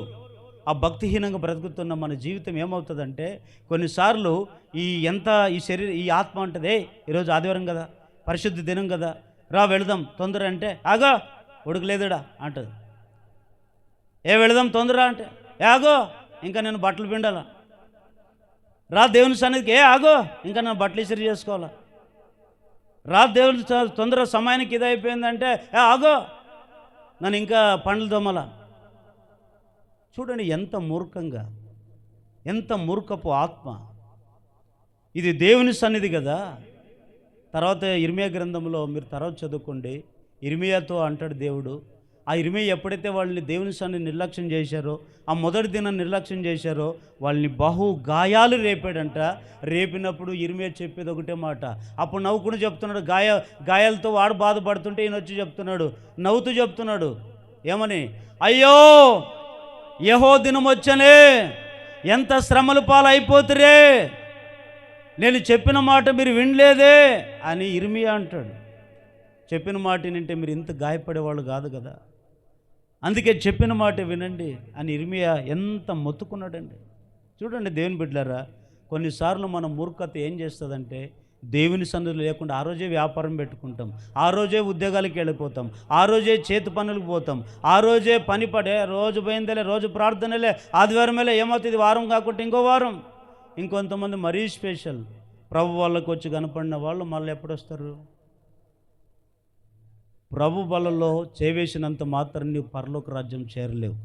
ఆ భక్తిహీనంగా బ్రతుకుతున్న మన జీవితం ఏమవుతుందంటే, కొన్నిసార్లు ఈ ఆత్మ అంటదే, ఈరోజు ఆదివారం కదా, పరిశుద్ధ దినం కదా, రా వెళదాం తొందర అంటే, ఆగో ఉడకలేదుడా అంటది. వెళదాం తొందర అంటే, ఆగో ఇంకా నేను బట్టలు పిండాలా. రా దేవుని సన్నిధికి, ఆగో ఇంకా నేను బట్టలు ఇసిరి చేసుకోవాలా. రా దేవుని తొందర సమయానికి ఇదైపోయిందంటే, ఆగో నన్ను ఇంకా పండ్లు దొమ్మలా. చూడండి ఎంత మూర్ఖపు ఆత్మ ఇది. దేవుని సన్నిధి కదా. తర్వాత ఇర్మియా గ్రంథంలో మీరు తర్వాత చదువుకోండి, ఇర్మియాతో అంటాడు దేవుడు, ఆ ఇర్మియా ఎప్పుడైతే వాళ్ళని దేవుని సన్నిధి నిర్లక్ష్యం చేశారో, ఆ మొదటి దినం నిర్లక్ష్యం చేశారో, వాళ్ళని బహు గాయాలు రేపాడంట. రేపినప్పుడు ఇర్మియా చెప్పేది ఒకటే మాట. అప్పుడు నవ్వుకుని చెప్తున్నాడు, గాయాలతో వాడు బాధపడుతుంటే ఈయన వచ్చి చెప్తున్నాడు, నవ్వుతూ చెప్తున్నాడు, ఏమని? అయ్యో యెహోవా దినం వచ్చనే, ఎంత శ్రమల పాలైపోతురే, నేను చెప్పిన మాట మీరు వినలేదే అని ఇర్మియా అంటాడు. చెప్పిన మాట వింటే మీరు ఇంత గాయపడేవాళ్ళు కాదు కదా, అందుకే చెప్పిన మాట వినండి అని ఇర్మియా ఎంత మొత్తుకున్నాడండి. చూడండి దేవుని బిడ్డలారా, కొన్నిసార్లు మన మూర్ఖత ఏం చేస్తుందంటే, దేవుని సన్నిధి లేకుండా ఆ రోజే వ్యాపారం పెట్టుకుంటాం, ఆ రోజే ఉద్యోగాలకు వెళ్ళిపోతాం, ఆ రోజే చేతి పనులకు పోతాం, ఆ రోజే పని పడే, రోజు పోయిందలే, రోజు ప్రార్థనలే, ఆదివారమేలే, ఏమవుతుంది వారం కాకుండా ఇంకో వారం. ఇంకొంతమంది మరీ స్పెషల్, ప్రభు వాళ్ళకు వచ్చి కనపడిన వాళ్ళు మళ్ళీ ఎప్పుడు వస్తారు? ప్రభు బలలో చేవేసినంత మాత్రం నీవు పరలోక రాజ్యం చేరలేవు.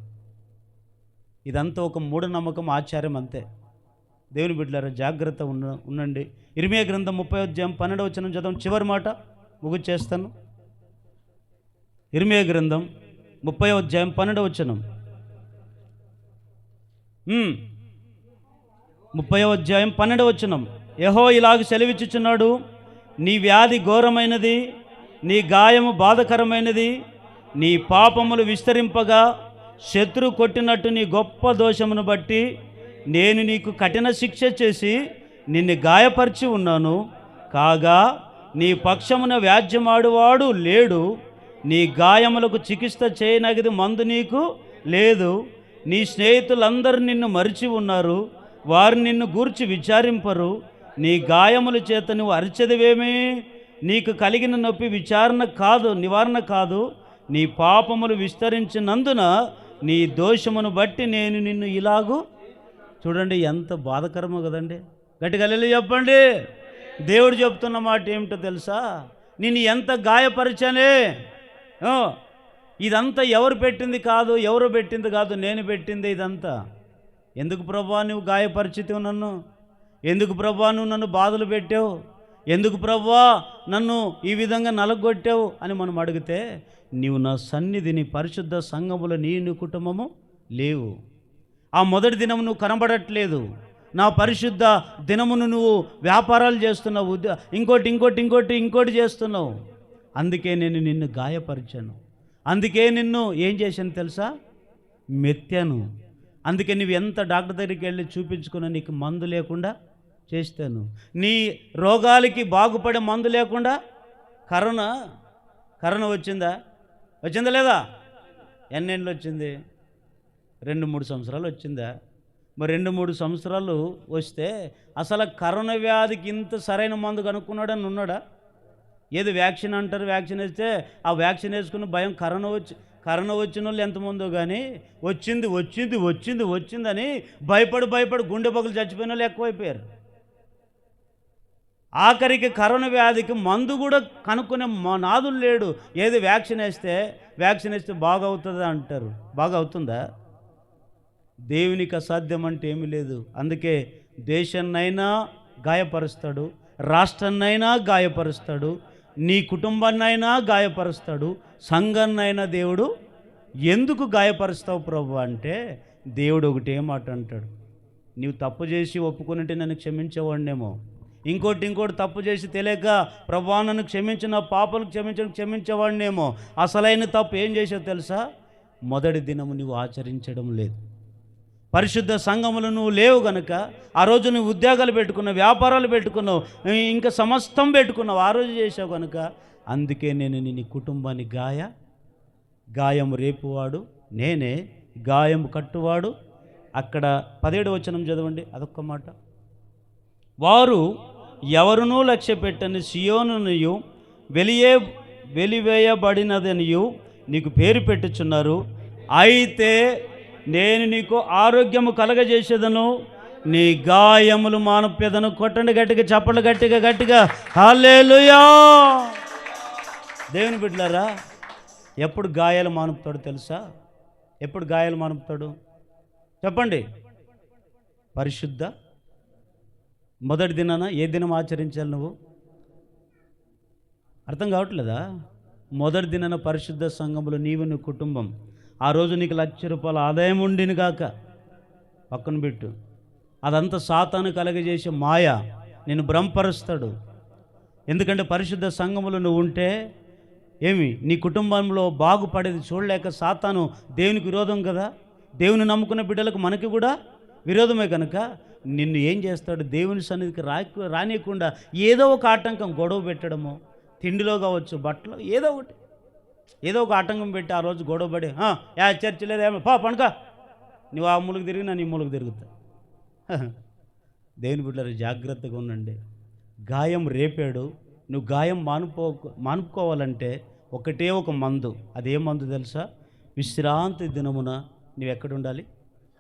ఇదంతా ఒక మూఢనమ్మకం, ఆచార్యం అంతే. దేవుని బిడ్డలారా జాగ్రత్త ఉండండి. ఇర్మియా గ్రంథం 30:12 చదవం, చివరి మాట ముగిచేస్తాను. ఇర్మియా గ్రంథం 30:12. 30:12 యెహోవా ఇలాగ సెలవిచ్చుచున్నాడు, నీ వ్యాధి ఘోరమైనది, నీ గాయము బాధకరమైనది, నీ పాపములు విస్తరింపగా శత్రు కొట్టినట్టు నీ గొప్ప దోషమును బట్టి నేను నీకు కఠిన శిక్ష చేసి నిన్ను గాయపరిచి ఉన్నాను. కాగా నీ పక్షమున వ్యాజ్యమాడువాడు లేడు, నీ గాయములకు చికిత్స చేయనగది మందు నీకు లేదు. నీ స్నేహితులందరూ నిన్ను మరిచి ఉన్నారు, వారు నిన్ను గూర్చి విచారింపరు. నీ గాయముల చేత నువ్వు అరిచెదవేమి? నీకు కలిగిన నొప్పి నివారణ కాదు. నీ పాపములు విస్తరించినందున నీ దోషమును బట్టి నేను నిన్ను ఇలాగూ. చూడండి ఎంత బాధకరమో కదండి. గట్టిగా హల్లెలూయా చెప్పండి. దేవుడు చెప్తున్న మాట ఏమిటో తెలుసా? నిన్ను ఎంత గాయపరిచానే. ఇదంతా ఎవరు పెట్టింది కాదు, ఎవరు పెట్టింది కాదు, నేను పెట్టింది ఇదంతా. ఎందుకు ప్రభువా నువ్వు గాయపరిచితివి నన్ను? ఎందుకు ప్రభువా నువ్వు నన్ను బాధలు పెట్టావు? ఎందుకు ప్రభువా నన్ను ఈ విధంగా నలగొట్టావు అని మనం అడిగితే, నీవు నా సన్నిధిని పరిశుద్ధ సంఘములో నీ కుటుంబము లేవు. ఆ మొదటి దినము నువ్వు కనబడట్లేదు. నా పరిశుద్ధ దినమును నువ్వు వ్యాపారాలు చేస్తున్నావు, ఇంకోటి చేస్తున్నావు. అందుకే నేను నిన్ను గాయపరిచాను. అందుకే నిన్ను ఏం చేశాను తెలుసా? మెత్తాను. అందుకే నువ్వు ఎంత డాక్టర్ దగ్గరికి వెళ్ళి చూపించుకున్నా నీకు మందు లేకుండా చేస్తాను. నీ రోగాలకి బాగుపడే మందు లేకుండా. కరోనా వచ్చిందా లేదా? ఎన్నేళ్ళు వచ్చింది? 2-3 సంవత్సరాలు వచ్చిందా? మరి 2-3 సంవత్సరాలు వస్తే అసలు కరోనా వ్యాధికి ఇంత సరైన మందు కనుక్కున్నాడని ఉన్నాడా? ఏది వ్యాక్సిన్ అంటారు, వ్యాక్సిన్ వేస్తే ఆ వ్యాక్సిన్ వేసుకున్న భయం. కరోనా వచ్చిన వాళ్ళు ఎంతమందో కానీ వచ్చిందని భయపడి గుండె పగులు చచ్చిపోయిన వాళ్ళు ఎక్కువైపోయారు. ఆఖరికి కరోనా వ్యాధికి మందు కూడా కనుక్కునే నాదులు లేడు. ఏది వ్యాక్సిన్ వేస్తే బాగవుతుందా అంటారు. బాగవుతుందా? దేవునికి అసాధ్యం అంటే ఏమీ లేదు. అందుకే దేశాన్నైనా గాయపరుస్తాడు, రాష్ట్రాన్నైనా గాయపరుస్తాడు, నీ కుటుంబాన్నైనా గాయపరుస్తాడు, సంఘాన్నైనా. దేవుడు ఎందుకు గాయపరుస్తావు ప్రభు అంటే, దేవుడు ఒకటే మాట అంటాడు, నీవు తప్పు చేసి ఒప్పుకునింటే నన్ను క్షమించేవాడినేమో. ఇంకోటి తప్పు చేసి తెలియక ప్రభువా నన్ను క్షమించిన, పాపలు క్షమించేవాడినేమో. అసలైన తప్పు ఏం చేసావు తెలుసా? మొదటి దినము నువ్వు ఆచరించడం లేదు. పరిశుద్ధ సంఘములు నువ్వు లేవు గనుక ఆ రోజు నువ్వు ఉద్యోగాలు పెట్టుకున్నావు, వ్యాపారాలు పెట్టుకున్నావు, ఇంకా సమస్తం పెట్టుకున్నావు, ఆ రోజు చేసావు కనుక. అందుకే నేను నీ కుటుంబాన్ని గాయం రేపువాడు నేనే, గాయం కట్టువాడు. అక్కడ 17వ వచనం చదవండి, అదొక్క మాట. వారు ఎవరునూ లక్ష్య పెట్టని సియోనునియు వెలివేయబడినదనియు నీకు పేరు పెట్టుచున్నారు. అయితే నేను నీకు ఆరోగ్యము కలగజేసేదను, నీ గాయములు మానుపెదను. కొట్టండి గట్టిగా, చప్పట్లు గట్టిగా. హల్లెలూయా. దేవుని బిడ్డలారా, ఎప్పుడు గాయాలు మానుపుతాడు తెలుసా? ఎప్పుడు గాయాలు మానుపుతాడు చెప్పండి? పరిశుద్ధ మొదటి దినాన. ఏ దినం ఆచరించాలి నువ్వు? అర్థం కావట్లేదా? మొదటి దినాన పరిశుద్ధ సంఘములో నీవు నీ కుటుంబం. ఆ రోజు నీకు ₹1,00,000 ఆదాయం ఉండిని గాక, పక్కన పెట్టు. అదంతా సాతాను కలగజేసే మాయ. నేను భ్రమపరుస్తాడు. ఎందుకంటే పరిశుద్ధ సంఘములో నువ్వు ఉంటే నీ కుటుంబంలో బాగుపడేది చూడలేక సాతాను దేవునికి విరోధం కదా. దేవుని నమ్ముకున్న బిడ్డలకు మనకి కూడా విరోధమే కనుక నిన్ను ఏం చేస్తాడు? దేవుని సన్నిధికి రానియకుండా ఏదో ఒక ఆటంకం, గొడవ పెట్టడము, తిండిలో కావచ్చు, బట్టలో, ఏదో ఒక ఆటంకం పెట్టి ఆ రోజు గొడవ పడి చర్చి లేదేమో పండుక, నువ్వు ఆ మూలకు తిరిగి నీ మూలకు తిరుగుతా. దేవుని బిడ్డలు జాగ్రత్తగా ఉండండి. గాయం రేపాడు, నువ్వు గాయం మానుకోవాలంటే ఒకటే ఒక మందు. అదే మందు తెలుసా? విశ్రాంతి దినమున నువ్వు ఎక్కడ ఉండాలి?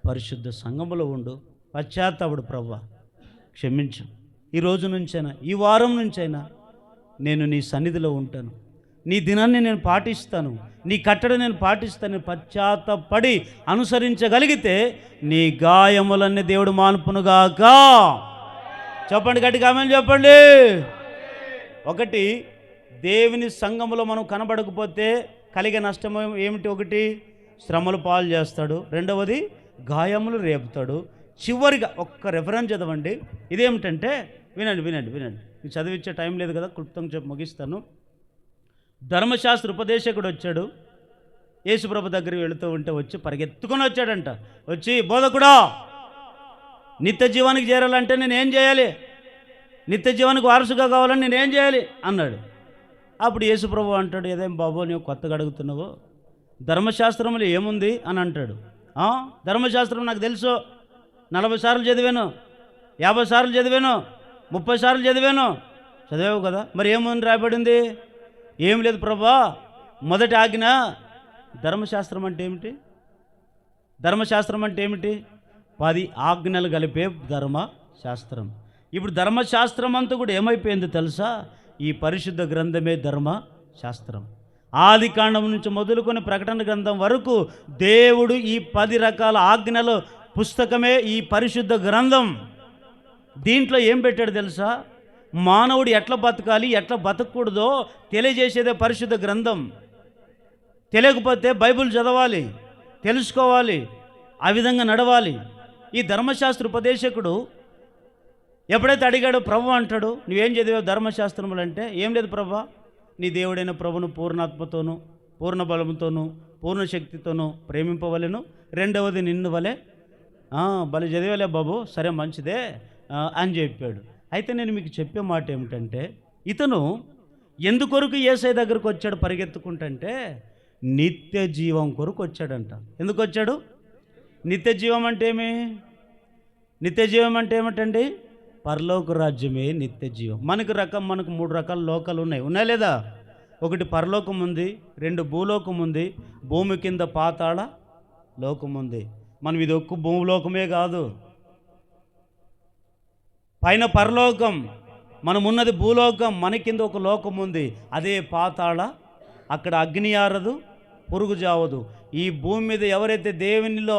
పరిశుద్ధ సంఘములో ఉండు. పశ్చాత్తాపడు, ప్రభువా క్షమించు, ఈ రోజు నుంచైనా, ఈ వారం నుంచైనా నేను నీ సన్నిధిలో ఉంటాను, నీ దినాన్ని నేను పాటిస్తాను, నీ కట్టడి నేను పాటిస్తాను, పశ్చాత్తపడి అనుసరించగలిగితే నీ గాయములన్నీ దేవుడు మాన్పునుగాక. చెప్పండి, గట్టిగా ఆమేన్ చెప్పండి. ఒకటి, దేవుని సంఘములో మనం కనబడకపోతే కలిగే నష్టం ఏమిటి? ఒకటి, శ్రమలు పాలు చేస్తాడు. రెండవది, గాయములు రేపుతాడు. చివరిగా ఒక్క రెఫరెన్స్ చదవండి. ఇదేమిటంటే, వినండి వినండి వినండి, మీకు చదివించే టైం లేదు కదా, క్లుప్తంగా చెప్పి ముగిస్తాను. ధర్మశాస్త్ర ఉపదేశకుడు వచ్చాడు, యేసుప్రభు దగ్గరికి వెళుతూ ఉంటే వచ్చి పరిగెత్తుకొని వచ్చాడంట. వచ్చి, బోధకుడా, నిత్య జీవానికి చేరాలంటే నేనేం చేయాలి? నిత్య జీవానికి వారసుగా కావాలని నేనేం చేయాలి అన్నాడు. అప్పుడు యేసుప్రభు అంటాడు, ఏదేం బాబు నువ్వు కొత్తగా అడుగుతున్నావు, ధర్మశాస్త్రంలో ఏముంది అని అంటాడు. ధర్మశాస్త్రం నాకు తెలుసు, 40 సార్లు చదివాను, 50 సార్లు చదివాను, 30 సార్లు చదివాను. చదివావు కదా, మరి ఏముంది రాయబడింది? ఏం లేదు ప్రభా, మొదటి ఆజ్ఞ. ధర్మశాస్త్రం అంటే ఏమిటి? ధర్మశాస్త్రం అంటే ఏమిటి? 10 ఆజ్ఞలు కలిపే ధర్మశాస్త్రం. ఇప్పుడు ధర్మశాస్త్రం అంతా కూడా ఏమైపోయింది తెలుసా? ఈ పరిశుద్ధ గ్రంథమే ధర్మశాస్త్రం. ఆది కాండం నుంచి మొదలుకొని ప్రకటన గ్రంథం వరకు దేవుడు ఈ 10 రకాల ఆజ్ఞల పుస్తకమే ఈ పరిశుద్ధ గ్రంథం. దీంట్లో ఏం పెట్టాడు తెలుసా? మానవుడు ఎట్లా బతకాలి, ఎట్లా బతకూడదో తెలియజేసేదే పరిశుద్ధ గ్రంథం. తెలియకపోతే బైబిల్ చదవాలి, తెలుసుకోవాలి, ఆ విధంగా నడవాలి. ఈ ధర్మశాస్త్ర ఉపదేశకుడు ఎప్పుడైతే అడిగాడో, ప్రభు అంటాడు, నువ్వేం చదివావు ధర్మశాస్త్రములు అంటే? ఏం లేదు ప్రభా, నీ దేవుడైన ప్రభును పూర్ణాత్మతోనూ, పూర్ణ బలముతోనూ, పూర్ణ శక్తితోనూ ప్రేమింపవలెను. రెండవది, నిన్ను వలె. భలే చదివేలే బాబు, సరే మంచిదే అని చెప్పాడు. అయితే నేను మీకు చెప్పే మాట ఏమిటంటే, ఇతను ఎందుకొరకు యేసయ్య దగ్గరకు వచ్చాడు పరిగెత్తుకుంటుంటే? నిత్య జీవం కొరకు వచ్చాడంట. ఎందుకు వచ్చాడు? నిత్య జీవం అంటే ఏమి? నిత్య జీవం అంటే ఏమిటండి? పరలోక రాజ్యమే నిత్య జీవం. మనకు 3 రకాల లోకాలు ఉన్నాయి లేదా? ఒకటి పరలోకం ఉంది, 2 భూలోకం ఉంది, భూమి కింద పాతాళ లోకం ఉంది. మనం ఇది ఒక్క భూలోకమే కాదు, పైన పరలోకం, మనం ఉన్నది భూలోకం, మన కింద ఒక లోకం ఉంది, అదే పాతాళ. అక్కడ అగ్ని ఆరదు, పురుగు జావదు. ఈ భూమి మీద ఎవరైతే దేవునిలో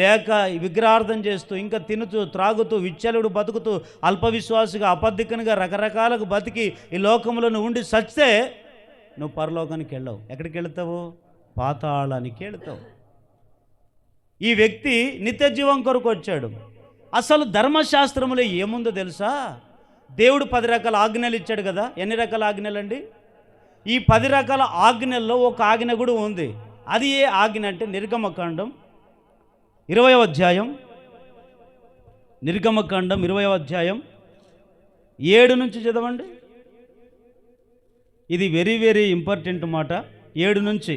లేక విగ్రహార్థం చేస్తూ, ఇంకా తినుతూ త్రాగుతూ, విచ్చలుడు బతుకుతూ, అల్పవిశ్వాసిగా, అబద్ధికనుగా, రకరకాలకు బతికి ఈ లోకంలో నువ్వు ఉండి సస్తే నువ్వు పరలోకానికి వెళ్ళవు. ఎక్కడికి వెళతావు? పాతాళానికి వెళతావు. ఈ వ్యక్తి నిత్య జీవం కొరకు వచ్చాడు. అసలు ధర్మశాస్త్రములో ఏముందో తెలుసా? దేవుడు 10 రకాల ఆజ్ఞలు ఇచ్చాడు కదా. ఎన్ని రకాల ఆజ్ఞలండి? ఈ 10 రకాల ఆజ్ఞల్లో ఒక ఆజ్ఞ కూడా ఉంది. అది ఏ ఆజ్ఞ అంటే, నిర్గమకాండం 20వ అధ్యాయం, నిర్గమకాండం 20వ అధ్యాయం 7 నుంచి చదవండి. ఇది వెరీ వెరీ ఇంపార్టెంట్ మాట. 7 నుంచి,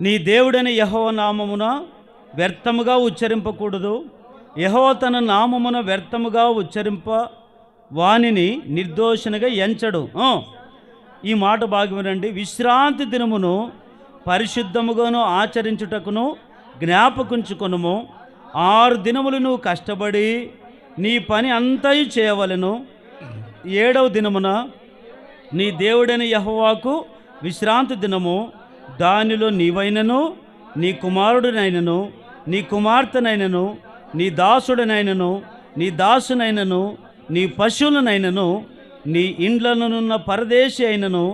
నీ దేవుడైన యెహోవా నామమున వ్యర్థముగా ఉచ్చరింపకూడదు. యెహోవా తన నామమున వ్యర్థముగా ఉచ్చరింప వానిని నిర్దోషినిగా ఎంచడు. ఈ మాట బాగా వినండి. విశ్రాంతి దినమును పరిశుద్ధముగాను ఆచరించుటకును జ్ఞాపకుంచుకొనుము. 6 దినములు నువ్వు కష్టపడి నీ పని అంతయు చేయవలెను. 7వ దినమున నీ దేవుడైన యెహోవాకు విశ్రాంతి దినము. దానిలో నీవైనను, నీ కుమారుడినైనను, నీ కుమార్తెనైనను, నీ దాసుడనైనను, నీ దాసునైనను, నీ పశువులనైనను, నీ ఇండ్లనున్న పరదేశి అయినను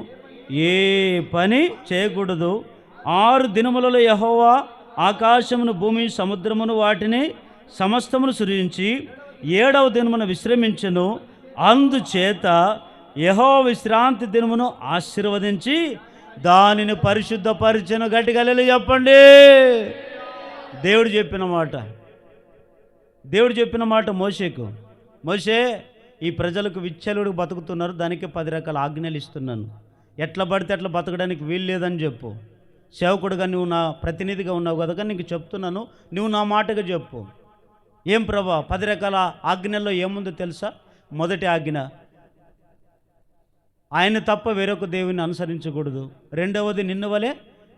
ఏ పని చేయకూడదు. 6 దినములలో యెహోవా ఆకాశమును, భూమి, సముద్రమును, వాటిని సమస్తమును సృజించి 7వ దినమున విశ్రమించెను. అందుచేత యెహోవా విశ్రాంతి దినమును ఆశీర్వదించి దానిని పరిశుద్ధపరిచెను. గట్టిగా హల్లెలూయా చెప్పండి. దేవుడు చెప్పిన మాట మోషేకు, మోషే, ఈ ప్రజలకు విచ్చలుడు బతుకుతున్నారు, దానికి 10 రకాల ఆజ్ఞలు ఇస్తున్నాను, ఎట్లా పడితే అట్లా బతకడానికి వీలు లేదని చెప్పు. సేవకుడుగా నువ్వు నా ప్రతినిధిగా ఉన్నావు కనుక నీకు చెప్తున్నాను, నువ్వు నా మాటగా చెప్పు. ఏం ప్రభా, 10 రకాల ఆజ్ఞల్లో ఏముందో తెలుసా? మొదటి ఆజ్ఞ, ఆయన తప్ప వేరొక దేవుని అనుసరించకూడదు. రెండవది, నిన్ను వలె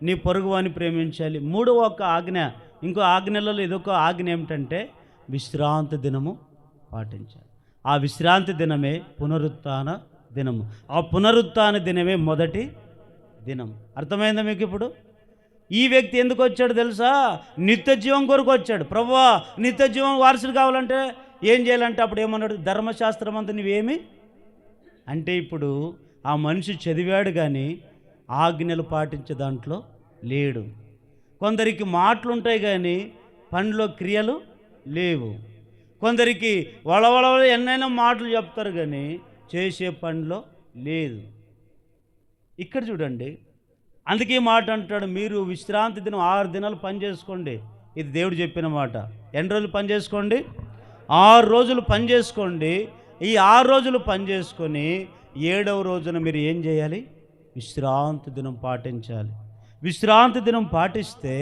నీ పొరుగువాని ప్రేమించాలి. 3వ ఆజ్ఞ, ఇంకో ఆజ్ఞలలో ఇదొక ఆజ్ఞ ఏమిటంటే విశ్రాంతి దినము పాటించాలి. ఆ విశ్రాంతి దినమే పునరుత్థాన దినము. ఆ పునరుత్థాన దినమే మొదటి దినం. అర్థమైందా మీకు ఇప్పుడు? ఈ వ్యక్తి ఎందుకు వచ్చాడు తెలుసా? నిత్య జీవం కొరకు వచ్చాడు. ప్రభువా, నిత్య జీవం వారసుడు కావాలంటే ఏం చేయాలంటే అప్పుడు ఏమన్నాడు? ధర్మశాస్త్రం అంతా నువ్వేమి అంటే, ఇప్పుడు ఆ మనిషి చదివాడు కానీ ఆజ్ఞలు పాటించే దాంట్లో లేడు. కొందరికి మాటలు ఉంటాయి కానీ పనిలో క్రియలు లేవు. కొందరికి వళవళ ఎన్నైనా మాటలు చెప్తారు కానీ చేసే పనిలో లేదు. ఇక్కడ చూడండి, అందుకే మాట అంటాడు, మీరు విశ్రాంతి దినం 6 దినాలు పని చేసుకోండి. ఇది దేవుడు చెప్పిన మాట. ఎన్ని రోజులు పని చేసుకోండి? 6 రోజులు పని చేసుకోండి. ఈ 6 రోజులు పని చేసుకొని 7వ రోజున మీరు ఏం చేయాలి? విశ్రాంతి దినం పాటించాలి. విశ్రాంతి దినం పాటిస్తే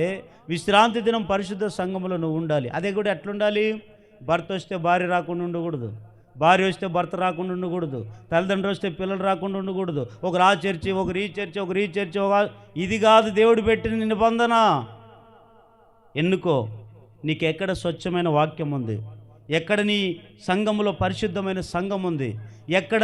విశ్రాంతి దినం పరిశుద్ధ సంఘములో నువ్వు ఉండాలి. అదే కూడా ఎట్లుండాలి? భర్త వస్తే భార్య రాకుండా ఉండకూడదు, భార్య వస్తే భర్త రాకుండా ఉండకూడదు, తల్లిదండ్రులు వస్తే పిల్లలు రాకుండా ఉండకూడదు. ఒకరు ఆ చర్చి, ఒకరు ఈ చర్చి, ఒకరు ఈ చర్చి, ఇది కాదు దేవుడు పెట్టిన నిబంధన. ఎన్నుకో. నీకు ఎక్కడ స్వచ్ఛమైన వాక్యం ఉంది, ఎక్కడ నీ సంఘములో పరిశుద్ధమైన సంఘం ఉంది, ఎక్కడ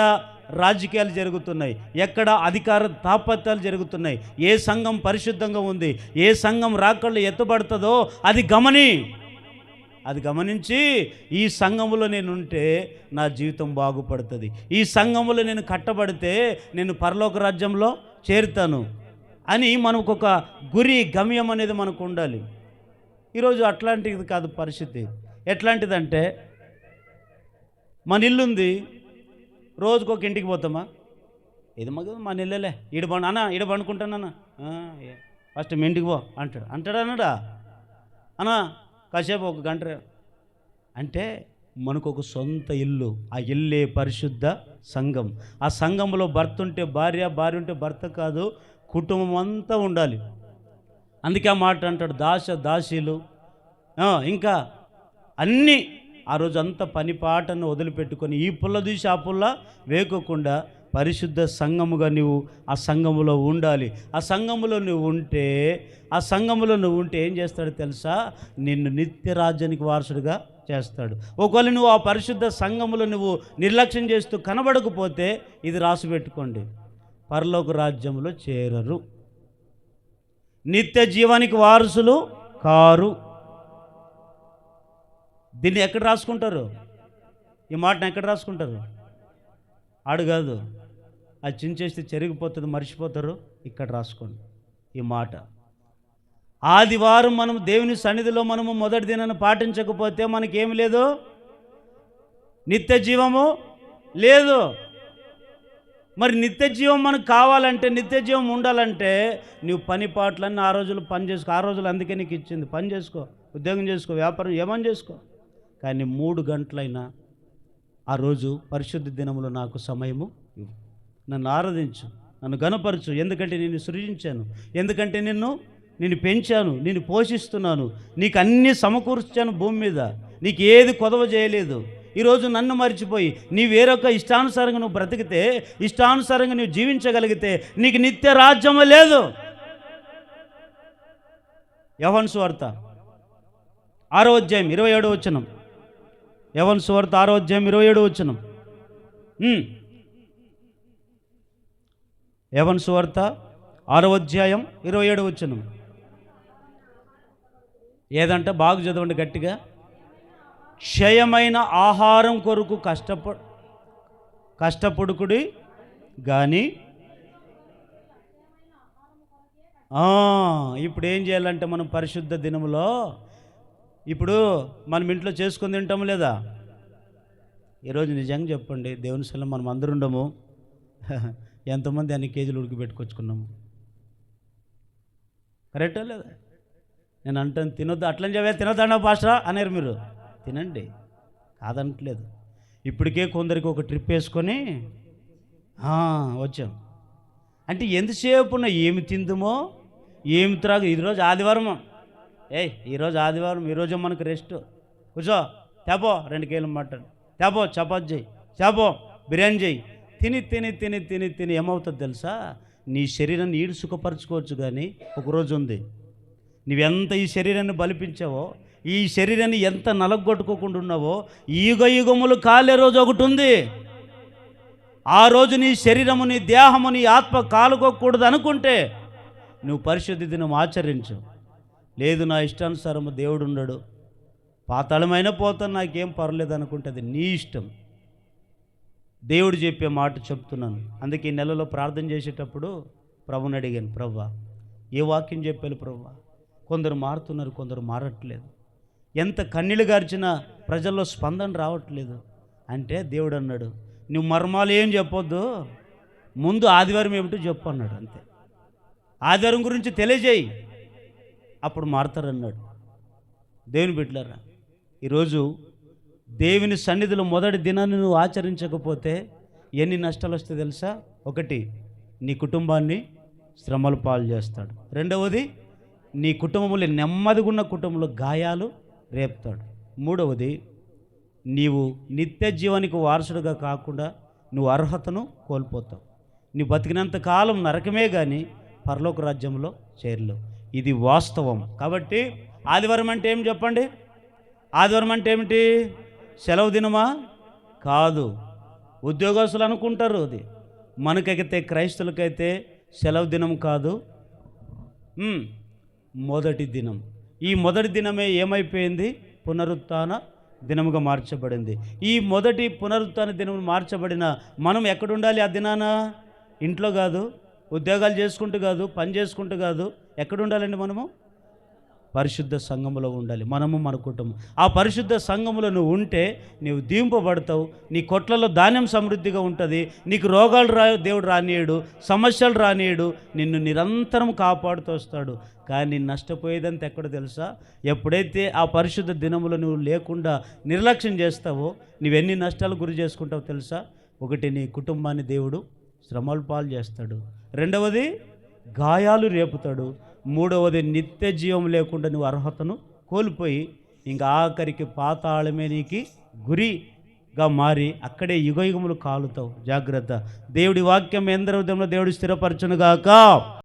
రాజకీయాలు జరుగుతున్నాయి, ఎక్కడ అధికార తాపత్యాలు జరుగుతున్నాయి, ఏ సంఘం పరిశుద్ధంగా ఉంది, ఏ సంఘం రాకళ్ళు ఎత్తబడుతుందో అది గమనించి ఈ సంఘములో నేను ఉంటే నా జీవితం బాగుపడుతుంది, ఈ సంఘములో నేను కట్టబడితే నేను పరలోక రాజ్యంలో చేరుతాను అని మనకు ఒక గురి, గమ్యం అనేది మనకు ఉండాలి. ఈరోజు అట్లాంటిది కాదు పరిస్థితి. ఎట్లాంటిదంటే, మన ఇల్లుంది, రోజుకొక ఇంటికి పోతామా? ఇది మన ఇల్లలే, ఈడ పండుకుంటానన్నా, ఫస్ట్ మీ ఇంటికి పో అంటాడా? అన్నా కాసేపు 1 గంట అంటే మనకు ఒక సొంత ఇల్లు. ఆ ఇల్లే పరిశుద్ధ సంఘం. ఆ సంఘంలో భర్త ఉంటే భార్య, భార్య ఉంటే భర్త కాదు, కుటుంబం అంతా ఉండాలి. అందుకే ఆ మాట అంటాడు, దాసీలు ఇంకా అన్నీ ఆ రోజు అంతా పని పాటను వదిలిపెట్టుకొని ఈ పుల్ల తీసి ఆ పుల్ల వేకోకుండా పరిశుద్ధ సంఘముగా నువ్వు ఆ సంఘములో ఉండాలి. ఆ సంఘములో నువ్వు ఉంటే ఏం చేస్తాడో తెలుసా? నిన్ను నిత్య రాజ్యానికి వారసుడిగా చేస్తాడు. ఒకవేళ నువ్వు ఆ పరిశుద్ధ సంఘములో నువ్వు నిర్లక్ష్యం చేస్తూ కనబడకపోతే ఇది రాసి పెట్టుకోండి, పరలోక రాజ్యంలో చేరరు, నిత్య జీవానికి వారసులు కారు. దీన్ని ఎక్కడ రాసుకుంటారు? ఈ మాటను ఎక్కడ రాసుకుంటారు? ఆడు కాదు, అది చించేస్తే చెరిగిపోతుంది, మర్చిపోతారు. ఇక్కడ రాసుకోండి ఈ మాట. ఆదివారం మనం దేవుని సన్నిధిలో మనము మొదటి దినాన్ని పాటించకపోతే మనకేమి లేదు? నిత్య జీవము లేదు. మరి నిత్య జీవం మనకు కావాలంటే, నిత్య జీవం ఉండాలంటే నువ్వు పని పాటలన్నీ 6 రోజులు పని చేసుకో. 6 రోజులు అందుకే నీకు ఇచ్చింది. పని చేసుకో, ఉద్యోగం చేసుకో, వ్యాపారం ఏమని చేసుకో, కానీ 3 గంటలైనా ఆ రోజు పరిశుద్ధ దినములో నాకు సమయము ఇవ్వు. నన్ను ఆరాధించు, నన్ను గణపరచు. ఎందుకంటే నిన్ను సృజించాను, ఎందుకంటే నిన్ను పెంచాను, నిన్ను పోషిస్తున్నాను, నీకు అన్నీ సమకూర్చాను భూమి మీద, నీకు ఏది కొదవ చేయలేదు. ఈరోజు నన్ను మర్చిపోయి నీ వేరొక ఇష్టానుసారంగా నువ్వు బ్రతికితే, ఇష్టానుసారంగా నువ్వు జీవించగలిగితే నీకు నిత్య రాజ్యము లేదు. యోహాను సువార్త 6వ అధ్యాయం 27వ వచనం. యోహాను సువార్త 6వ అధ్యాయం 27వ వచనం. యోహాను సువార్త 6వ అధ్యాయం 27వ వచనం. ఏదంటే బాగు చదవండి గట్టిగా. క్షయమైన ఆహారం కొరకు కష్టపడుకుడి కానీ ఇప్పుడు ఏం చేయాలంటే మనం పరిశుద్ధ దినములో ఇప్పుడు మనం ఇంట్లో చేసుకొని తింటాము లేదా? ఈరోజు నిజంగా చెప్పండి, దేవుని సన్నిధిలో మనం అందరూ ఉండము, ఎంతమంది అన్ని కేజీలు ఉడికి పెట్టుకొచ్చుకున్నాము? కరెక్టా లేదా? నేను అంటాను తినొద్దు, అట్లని చెప్పే తినొద్దన్నా పాస్టరా అనేరు. మీరు తినండి, కాదనట్లేదు. ఇప్పటికే కొందరికి ఒక ట్రిప్ వేసుకొని వచ్చాం అంటే ఎంతసేపు ఉన్న ఏమి తిందుమో ఏమి త్రాగు. ఈరోజు ఆదివారం, ఈరోజు ఆదివారం, ఈరోజు మనకు రెస్ట్. కూర్చో, తేపో 2 కేజీలు మటన్, తేపో చపాతి చేయి, తేపో బిర్యానీ చేయి. తిని తిని తిని తిని తిని ఏమవుతుంది తెలుసా? నీ శరీరాన్ని ఈడు సుఖపరచుకోవచ్చు, కానీ ఒకరోజు ఉంది, నువ్వెంత ఈ శరీరాన్ని బలిపించావో, ఈ శరీరాన్ని ఎంత నలగొట్టుకోకుండా ఉన్నావో, యుగ యుగములు కాలే రోజు ఒకటి ఉంది. ఆ రోజు నీ శరీరము, నీ దేహము, నీ ఆత్మ కాలుకోకూడదు అనుకుంటే నువ్వు పరిశుద్ధి దినం ఆచరించు. లేదు నా ఇష్టానుసారము దేవుడు ఉండడు, పాతాళమైన పోతాను, నాకేం పర్లేదు అనుకుంటే అది నీ ఇష్టం. దేవుడు చెప్పే మాట చెప్తున్నాను. అందుకే ఈ నెలలో ప్రార్థన చేసేటప్పుడు ప్రభుని అడిగాను, ప్రభువా ఏ వాక్యం చెప్పాలి ప్రభువా? కొందరు మారుతున్నారు, కొందరు మారట్లేదు. ఎంత కన్నీళ్ళు గార్చినా ప్రజల్లో స్పందన రావట్లేదు. అంటే దేవుడు అన్నాడు, నువ్వు మర్మాలు ఏం చెప్పొద్దు, ముందు ఆదివారం ఏమిటో చెప్పు అన్నాడు. అంతే, ఆదివారం గురించి తెలియజేయి, అప్పుడు మారుతారన్నాడు. దేవుని బిడ్డలారా, ఈరోజు దేవుని సన్నిధిలో మొదటి దినాన్ని నువ్వు ఆచరించకపోతే ఎన్ని నష్టాలు వస్తాయి తెలుసా? ఒకటి, నీ కుటుంబాన్ని శ్రమల పాలు చేస్తాడు. రెండవది, నీ కుటుంబంలో నెమ్మదిగా ఉన్న కుటుంబంలో గాయాలు రేపుతాడు. మూడవది, నీవు నిత్య జీవానికి వారసుడుగా కాకుండా నువ్వు అర్హతను కోల్పోతావు. నీ బతికినంత కాలం నరకమే కానీ పరలోక రాజ్యంలో చేరలేవు. ఇది వాస్తవం. కాబట్టి ఆదివారం అంటే ఏం చెప్పండి? ఆదివారం అంటే ఏమిటి? సెలవు దినమా? కాదు. ఉద్యోగస్తులు అనుకుంటారు అది. మనకైతే, క్రైస్తవులకైతే సెలవు దినం కాదు, మొదటి దినం. ఈ మొదటి దినమే ఏమైపోయింది? పునరుత్థాన దినముగా మార్చబడింది. ఈ మొదటి పునరుత్థాన దినం మార్చబడిన మనం ఎక్కడుండాలి ఆ దినాన? ఇంట్లో కాదు, ఉద్యోగాలు చేసుకుంటూ కాదు, పని చేసుకుంటూ కాదు. ఎక్కడుండాలండి మనము? పరిశుద్ధ సంఘములో ఉండాలి, మనము మన కుటుంబం. ఆ పరిశుద్ధ సంఘములో నువ్వు ఉంటే నీవు దీంపబడతావు. నీ కొట్లలో ధాన్యం సమృద్ధిగా ఉంటుంది. నీకు రోగాలు దేవుడు రానియడు, సమస్యలు రానియడు, నిన్ను నిరంతరం కాపాడుతూ వస్తాడు. కానీ నష్టపోయేదంతా ఎక్కడ తెలుసా? ఎప్పుడైతే ఆ పరిశుద్ధ దినములో నువ్వు లేకుండా నిర్లక్ష్యం చేస్తావో నువ్వెన్ని నష్టాలు గురి చేసుకుంటావో తెలుసా? ఒకటి, నీ కుటుంబాన్ని దేవుడు శ్రమల పాలు చేస్తాడు. రెండవది, గాయాలు రేపుతాడు. మూడవది, నిత్య జీవం లేకుండా నువ్వు అర్హతను కోల్పోయి ఇంకా ఆఖరికి పాతాళమే నీకు గురిగా మారి అక్కడే యుగయుగములు కాలుతావు. జాగ్రత్త. దేవుడి వాక్యం ఎందరి హృదయంలో దేవుడు స్థిరపరచునుగాక.